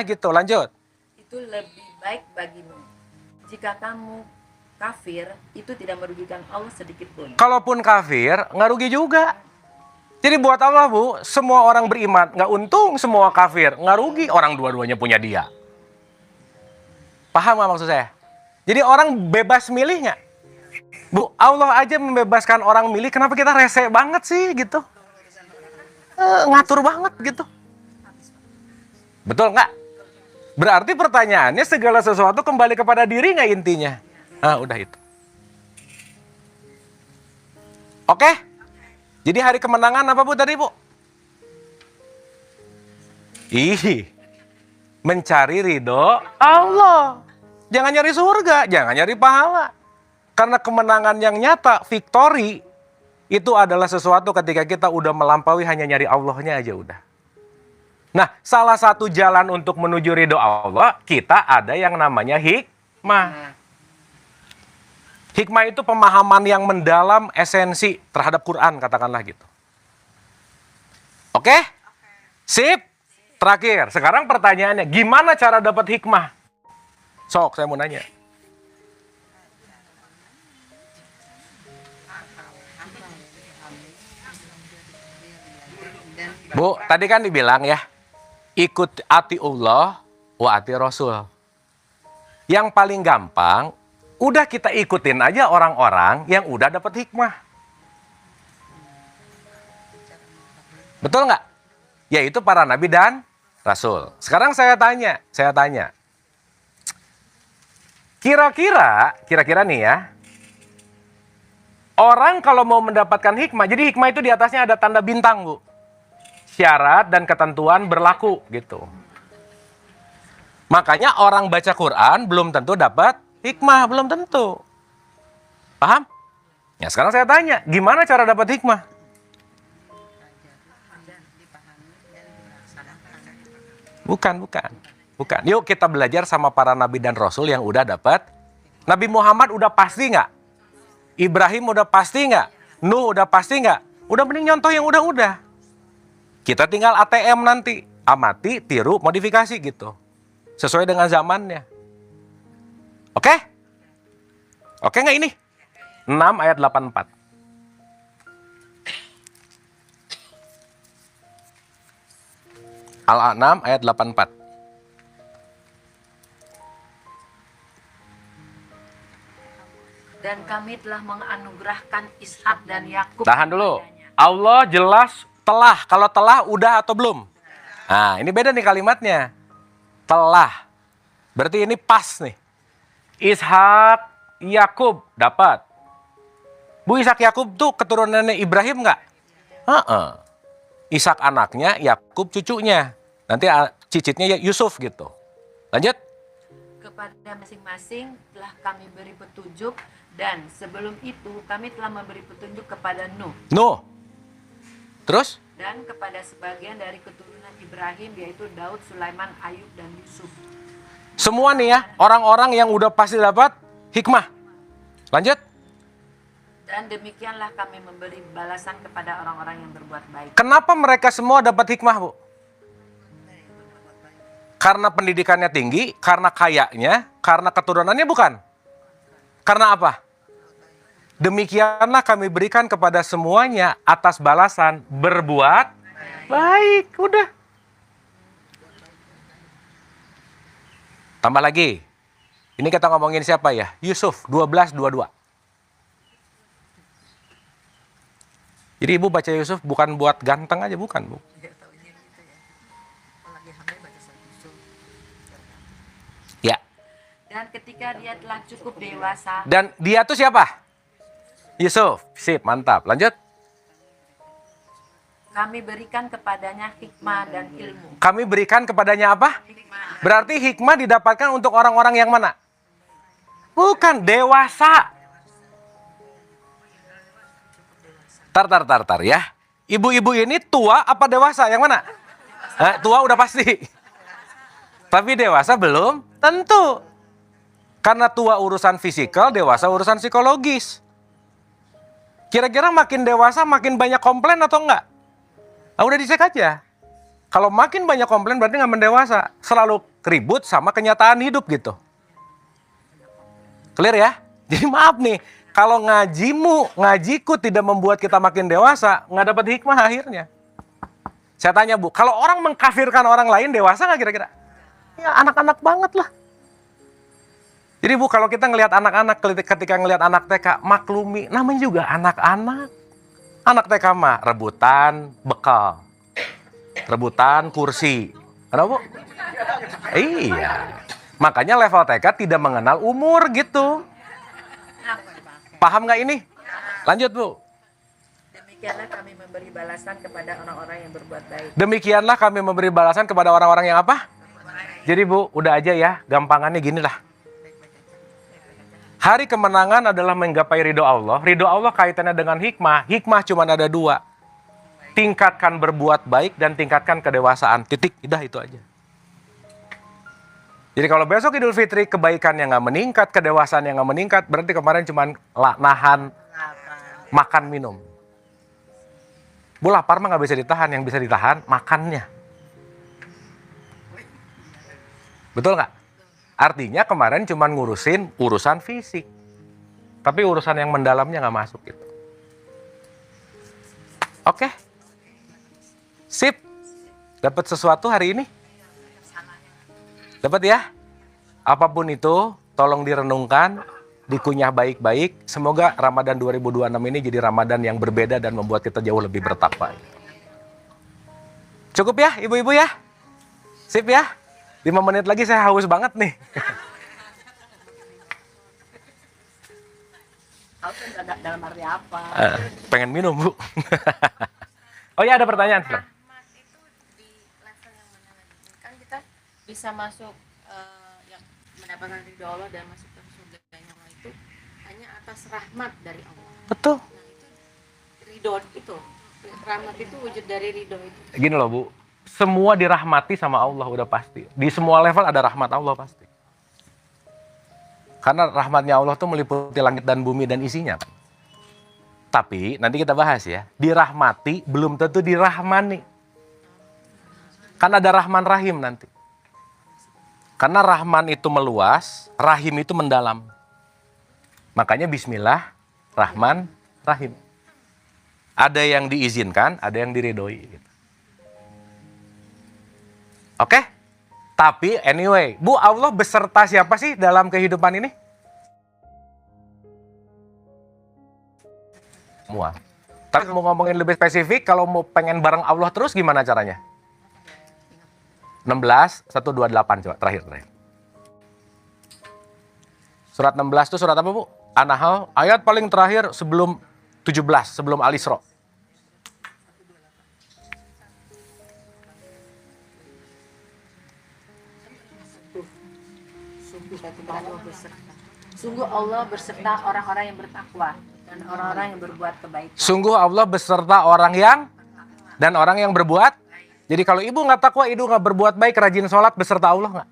Gitu, lanjut. Itu lebih baik bagimu. Jika kamu kafir, itu tidak merugikan Allah sedikit pun. Kalaupun kafir, nggak rugi juga. Jadi buat Allah, Bu, semua orang beriman, nggak untung semua kafir, nggak rugi, orang dua-duanya punya dia. Paham nggak maksud saya? Jadi orang bebas milih nggak? Bu, Allah aja membebaskan orang milih, kenapa kita rese banget sih gitu? Ngatur banget gitu. Betul nggak? Berarti pertanyaannya segala sesuatu kembali kepada diri nggak intinya? Udah itu. Oke? Jadi hari kemenangan apa Bu tadi Bu? Mencari ridho Allah. Jangan nyari surga, jangan nyari pahala. Karena kemenangan yang nyata, victory, itu adalah sesuatu ketika kita udah melampaui hanya nyari Allahnya aja udah. Nah, salah satu jalan untuk menuju ridho Allah, kita ada yang namanya hikmah. Hikmah itu pemahaman yang mendalam esensi terhadap Quran, katakanlah gitu. Oke? Sip? Terakhir, sekarang pertanyaannya, gimana cara dapat hikmah? Sok, saya mau nanya. Bu, tadi kan dibilang ya, ikut ati Allah wa ati Rasul. Yang paling gampang, udah kita ikutin aja orang-orang yang udah dapat hikmah. Betul nggak? Yaitu para nabi dan rasul. Sekarang saya tanya. Kira-kira nih ya, orang kalau mau mendapatkan hikmah, jadi hikmah itu di atasnya ada tanda bintang, Bu. Syarat dan ketentuan berlaku gitu. Makanya orang baca Quran belum tentu dapat hikmah, belum tentu. Paham? Ya sekarang saya tanya, gimana cara dapat hikmah? Bukan. Yuk kita belajar sama para nabi dan rasul yang udah dapat. Nabi Muhammad udah pasti nggak? Ibrahim udah pasti nggak? Nuh udah pasti nggak? Udah mending nyontoh yang udah. Kita tinggal ATM nanti. Amati, tiru, modifikasi gitu. Sesuai dengan zamannya. Oke? Oke nggak ini? 6 ayat 84. Al-An'am ayat 84. Dan kami telah menganugerahkan Ishak dan Yakub. Tahan dulu. kepadanya. Allah jelas telah. Kalau telah udah atau belum? Nah, ini beda nih kalimatnya. Telah. Berarti ini pas nih. Ishak, Yakub dapat. Bu, Ishak Yakub tuh keturunannya Ibrahim nggak? Ishak anaknya, Yakub cucunya. Nanti cicitnya Yusuf gitu. Lanjut. Kepada masing-masing telah kami beri petunjuk, dan sebelum itu kami telah memberi petunjuk kepada Nuh Nuh. Terus? dan kepada sebagian dari keturunan Ibrahim, yaitu Daud, Sulaiman, Ayub, dan Yusuf. Semua nih ya, orang-orang yang udah pasti dapat hikmah. Lanjut. Dan demikianlah kami memberi balasan kepada orang-orang yang berbuat baik. Kenapa mereka semua dapat hikmah, Bu? Karena pendidikannya tinggi, karena kayanya, karena keturunannya bukan? Karena apa? Demikianlah kami berikan kepada semuanya atas balasan berbuat baik. Udah. Tambah lagi. Ini kita ngomongin siapa ya? Yusuf 12:22. Jadi ibu baca Yusuf bukan buat ganteng aja, bukan, Bu. Ya. Dan ketika dia telah cukup dewasa, Dan dia tuh siapa? Yusuf. Sip, mantap. Lanjut. kami berikan kepadanya hikmah dan ilmu. Kami berikan kepadanya apa? Hikmah. Berarti hikmah didapatkan untuk orang-orang yang mana? Bukan, dewasa. Tar ya. Ibu-ibu ini tua apa dewasa? Yang mana? Tua udah pasti. Tapi dewasa belum tentu. Karena tua urusan fisikal, dewasa urusan psikologis. Kira-kira makin dewasa makin banyak komplain atau enggak? Udah dicek aja. Kalau makin banyak komplain berarti nggak mendewasa. Selalu ribut sama kenyataan hidup gitu. Clear ya? Jadi maaf nih, kalau ngajiku tidak membuat kita makin dewasa, nggak dapat hikmah akhirnya. Saya tanya Bu, kalau orang mengkafirkan orang lain dewasa nggak kira-kira? Ya anak-anak banget lah. Jadi Bu, kalau kita ngelihat anak-anak, ketika ngelihat anak TK, maklumi, namanya juga anak-anak. Anak TK mah rebutan bekal, rebutan kursi. Kenapa Bu? Iya. Makanya level TK tidak mengenal umur gitu. Paham nggak ini? Lanjut Bu. Demikianlah kami memberi balasan kepada orang-orang yang berbuat baik. Demikianlah kami memberi balasan kepada orang-orang yang apa? Jadi Bu, udah aja ya, gampangannya gini lah. Hari kemenangan adalah menggapai ridho Allah. Ridho Allah kaitannya dengan hikmah. Hikmah cuma ada dua. Tingkatkan berbuat baik dan tingkatkan kedewasaan. Titik, udah itu aja. Jadi kalau besok Idul Fitri kebaikannya nggak meningkat, kedewasaan yang nggak meningkat, berarti kemarin cuma nahan makan minum. Bu, lapar mah nggak bisa ditahan, yang bisa ditahan makannya. Betul nggak? Artinya kemarin cuma ngurusin urusan fisik, tapi urusan yang mendalamnya nggak masuk gitu. Oke, sip. Dapat sesuatu hari ini? Dapat ya? Apapun itu, tolong direnungkan, dikunyah baik-baik. Semoga Ramadan 2026 ini jadi Ramadan yang berbeda dan membuat kita jauh lebih bertakwa. Cukup ya, ibu-ibu ya? Sip ya? 5 menit lagi saya haus banget nih. Haus dalam arti apa? Pengen minum, Bu. Oh ya, ada pertanyaan. Rahmat itu di level yang mana lagi? Kan kita bisa masuk yang mendapatkan ridho Allah dan masuk ke surganya Allah itu hanya atas rahmat dari Allah. Betul. Nah itu ridho itu, rahmat itu wujud dari ridho itu. Gini loh, Bu. Semua dirahmati sama Allah udah pasti. Di semua level ada rahmat Allah pasti. Karena rahmatnya Allah tuh meliputi langit dan bumi dan isinya. Tapi nanti kita bahas ya. Dirahmati belum tentu dirahmani. Kan ada Rahman Rahim nanti. Karena Rahman itu meluas, Rahim itu mendalam. Makanya Bismillah, Rahman, Rahim. Ada yang diizinkan, ada yang diridhoi. Gitu. Oke? Tapi anyway, Bu, Allah beserta siapa sih dalam kehidupan ini? Semua. Tapi mau ngomongin lebih spesifik, kalau mau pengen bareng Allah terus gimana caranya? 16, 128 coba, terakhir. Surat 16 itu surat apa, Bu? An-Nahl, ayat paling terakhir sebelum 17, sebelum Al-Isra. Sungguh Allah berserta orang-orang yang bertakwa dan orang-orang yang berbuat kebaikan. Sungguh Allah beserta orang yang dan orang yang berbuat. Jadi kalau ibu nggak takwa, ibu nggak berbuat baik, rajin sholat beserta Allah nggak?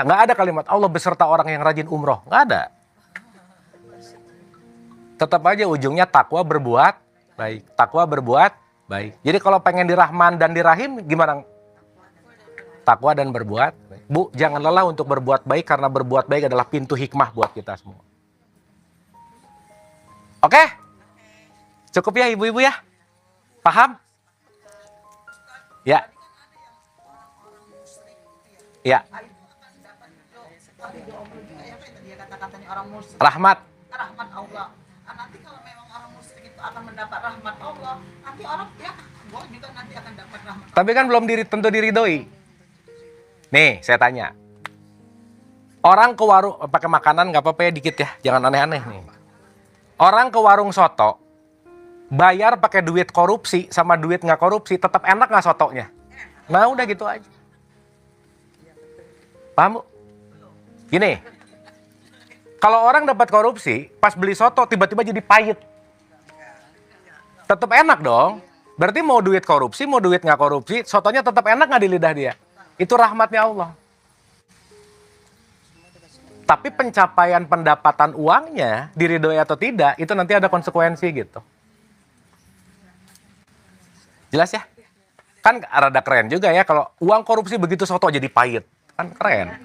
Nggak ada kalimat Allah beserta orang yang rajin umroh, nggak ada. Tetap aja ujungnya takwa berbuat baik, takwa berbuat baik. Jadi kalau pengen dirahman dan dirahim gimana? Takwa dan berbuat baik. Bu, jangan lelah untuk berbuat baik karena berbuat baik adalah pintu hikmah buat kita semua. Oke? Cukup ya ibu-ibu ya? Paham? Ya. Ya. Rahmat. Rahmat Allah. Nanti kalau memang orang musyrik itu akan mendapat rahmat Allah, nanti orang ya, gua juga nanti akan dapat rahmat. Tapi kan belum tentu diridhoi. Nih, saya tanya. Orang ke warung pakai makanan nggak apa-apa ya dikit ya, jangan aneh-aneh nih. Orang ke warung soto, bayar pakai duit korupsi sama duit nggak korupsi, tetap enak nggak sotonya? Nah udah gitu aja. Paham Bu? Gini, kalau orang dapat korupsi, pas beli soto tiba-tiba jadi pahit. Tetap enak dong. Berarti mau duit korupsi, mau duit nggak korupsi, sotonya tetap enak nggak di lidah dia? Itu rahmatnya Allah. Tapi pencapaian pendapatan uangnya, diridhoi atau tidak, itu nanti ada konsekuensi gitu. Jelas ya? Kan rada keren juga ya kalau uang korupsi begitu soto jadi pahit. Kan keren.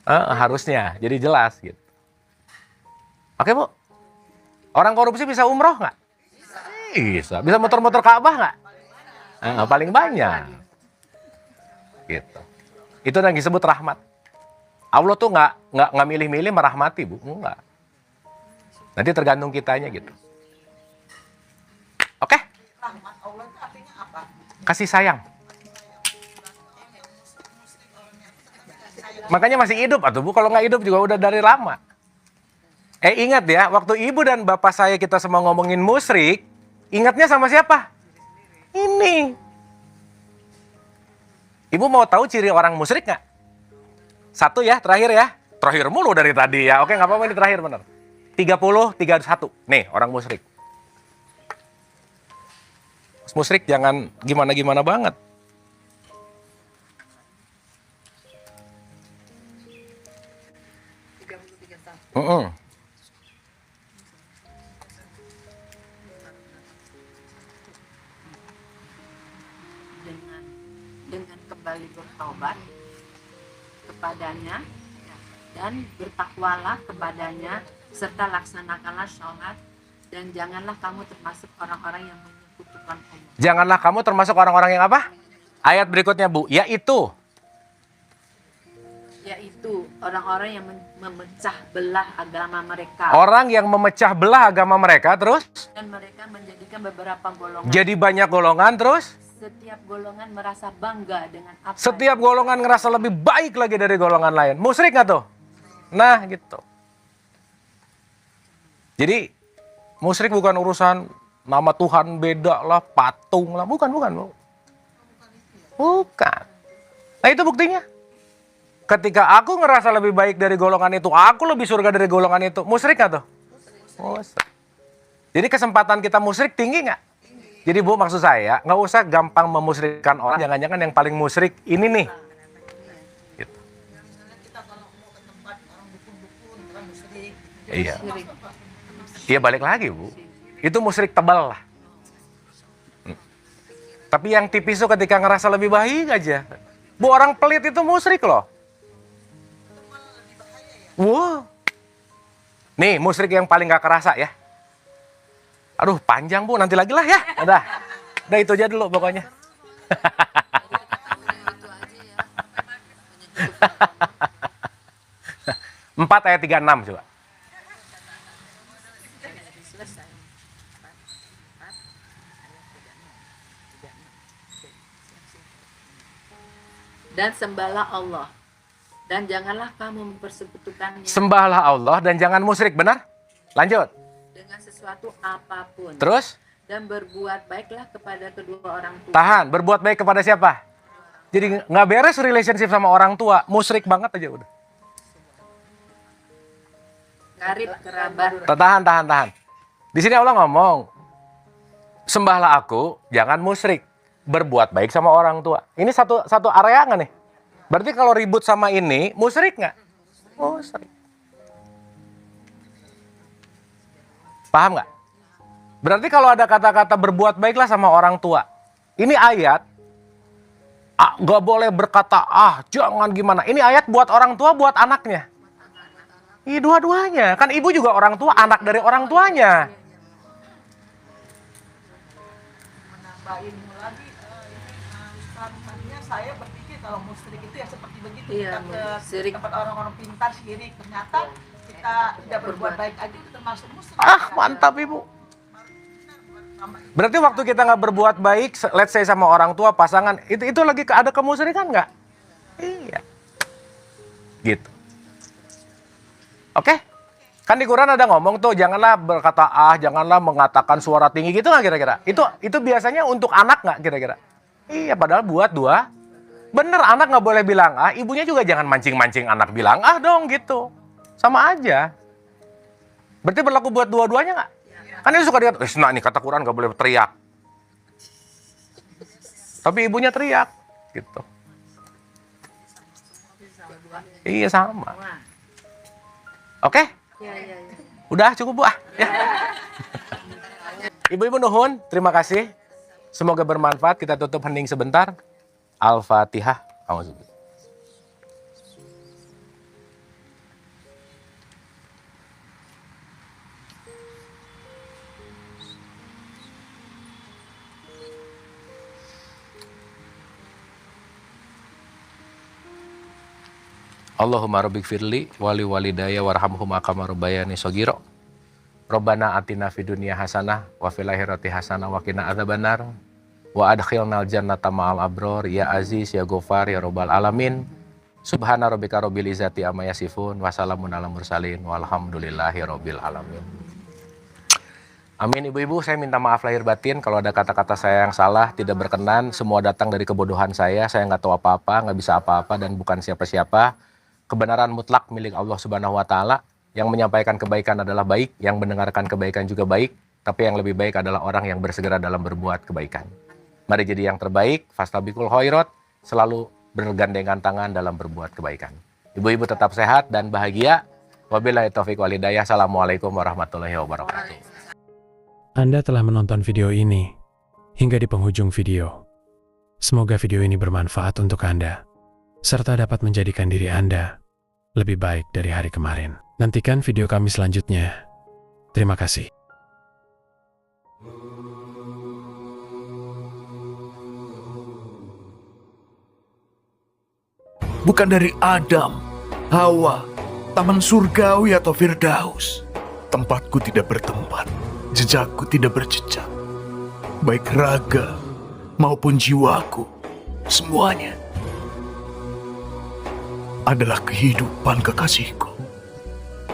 Harusnya, jadi jelas gitu. Oke Bu? Orang korupsi bisa umroh nggak? Bisa. Bisa motor-motor Ka'bah nggak? Paling banyak. Gitu. Itu yang disebut rahmat. Allah tuh nggak milih-milih merahmati Bu, enggak. Nanti tergantung kitanya gitu. Oke? Rahmat Allah itu artinya apa? Kasih sayang. Makanya masih hidup atau Bu, kalau nggak hidup juga udah dari lama. Ingat ya, waktu ibu dan bapak saya kita semua ngomongin musyrik, ingatnya sama siapa? Ini. Ibu mau tahu ciri orang musyrik nggak? Satu ya, terakhir ya. Terakhir mulu dari tadi ya. Oke, nggak apa-apa ini terakhir bener. 30, 31. Nih, orang musyrik. Musyrik jangan gimana-gimana banget. Dengan kembali bertobat kepadanya dan bertakwalah kepadanya serta laksanakanlah sholat dan janganlah kamu termasuk orang-orang yang menyekutukan Allah. Janganlah kamu termasuk orang-orang yang apa? Ayat berikutnya Bu, yaitu orang-orang yang memecah belah agama mereka. Orang yang memecah belah agama mereka terus? Dan mereka menjadikan beberapa golongan. Jadi banyak golongan terus? Setiap golongan merasa bangga dengan apa. Setiap golongan ngerasa lebih baik lagi dari golongan lain. Musyrik nggak tuh? Nah gitu. Jadi musyrik bukan urusan nama Tuhan beda lah, patung lah. Bukan Bu. Bukan. Nah itu buktinya. Ketika aku ngerasa lebih baik dari golongan itu, aku lebih surga dari golongan itu. Musyrik nggak tuh? Musyrik. Jadi kesempatan kita musyrik tinggi nggak? Jadi Bu, maksud saya nggak usah gampang memusyrikkan orang. Jangan-jangan yang paling musyrik ini nih. Gitu. Kita kalau mau ke tempat orang dukun-dukun, orang musyrik. Iya. Iya balik lagi Bu. Itu musyrik tebal lah. Tapi yang tipis itu ketika ngerasa lebih baik aja. Bu, orang pelit itu musyrik loh. Wow. Nih musyrik yang paling gak kerasa ya. Aduh panjang Bu, nanti lagi lah ya. Udah itu aja dulu pokoknya. 4 ayat 36 coba. Dan sembahlah Allah. Dan janganlah kamu mempersekutukannya Sembahlah Allah dan jangan musyrik, benar? Lanjut. dengan sesuatu apapun. Terus? Dan berbuat baiklah kepada kedua orang tua. Tahan, berbuat baik kepada siapa? Jadi nggak beres relationship sama orang tua, musyrik banget aja udah. Karib kerabat. Tahan. Di sini Allah ngomong, sembahlah aku, jangan musyrik. Berbuat baik sama orang tua. Ini satu area nggak nih? Berarti kalau ribut sama ini, musyrik nggak? Musyrik. Paham nggak? Berarti kalau ada kata-kata berbuat baiklah sama orang tua. Ini ayat, nggak boleh berkata, jangan gimana. Ini ayat buat orang tua, buat anaknya. Iya, dua-duanya. Kan ibu juga orang tua, anak dari orang tuanya. Menambah ilmu lagi, tadinya saya berpikir kalau musyrik itu ya seperti begitu, Iya, kita ke syirik. tempat orang-orang pintar syirik, ternyata kita tidak berbuat baik aja itu termasuk musyrik. Mantap ibu. Berarti waktu kita nggak berbuat baik, let's say sama orang tua, pasangan, itu lagi ada kemusyrikan nggak? Iya. Gitu. Oke? Kan di Quran ada ngomong tuh, janganlah berkata janganlah mengatakan suara tinggi gitu nggak kira-kira? Itu biasanya untuk anak nggak kira-kira? Iya, padahal buat dua. Bener, anak nggak boleh bilang ibunya juga jangan mancing-mancing anak bilang dong gitu. Sama aja. Berarti berlaku buat dua-duanya nggak? Kan dia suka dikata, nah nih kata Quran nggak boleh teriak. Tapi ibunya teriak, gitu. Iya sama. Oke? Udah cukup Bu ya. Ibu-ibu nuhun, terima kasih. Semoga bermanfaat. Kita tutup hening sebentar. Al-Fatihah. Auzubillah. Allahumma rabbik firli wali walidaya warhamhuma kama rabbayani shagiro. Rabbana atina fid dunya hasanah wa fil akhirati hasanah wa qina adzabannar. Wa adkhilnal jannata ma'al abror ya aziz ya ghafar ya rabbal alamin. Subhana rabbika rabbil izzati amma yasifun wa salamun alal mursalin walhamdulillahi rabbil alamin. Amin. Ibu-ibu, saya minta maaf lahir batin kalau ada kata-kata saya yang salah, tidak berkenan, semua datang dari kebodohan saya nggak tahu apa-apa, nggak bisa apa-apa dan bukan siapa-siapa. Kebenaran mutlak milik Allah Subhanahu wa Ta'ala. Yang menyampaikan kebaikan adalah baik, yang mendengarkan kebaikan juga baik, tapi yang lebih baik adalah orang yang bersegera dalam berbuat kebaikan. Mari jadi yang terbaik, fastabiqul khairat, selalu bergandengan tangan dalam berbuat kebaikan. Ibu-ibu tetap sehat dan bahagia. Wabillahi taufiq wal hidayah. Assalamualaikum warahmatullahi wabarakatuh. Anda telah menonton video ini hingga di penghujung video. Semoga video ini bermanfaat untuk Anda, serta dapat menjadikan diri Anda lebih baik dari hari kemarin. Nantikan video kami selanjutnya. Terima kasih. Bukan dari Adam, Hawa, taman surgawi atau Firdaus. Tempatku tidak bertempat, jejakku tidak berjejak. Baik raga maupun jiwaku, semuanya adalah kehidupan kekasihku.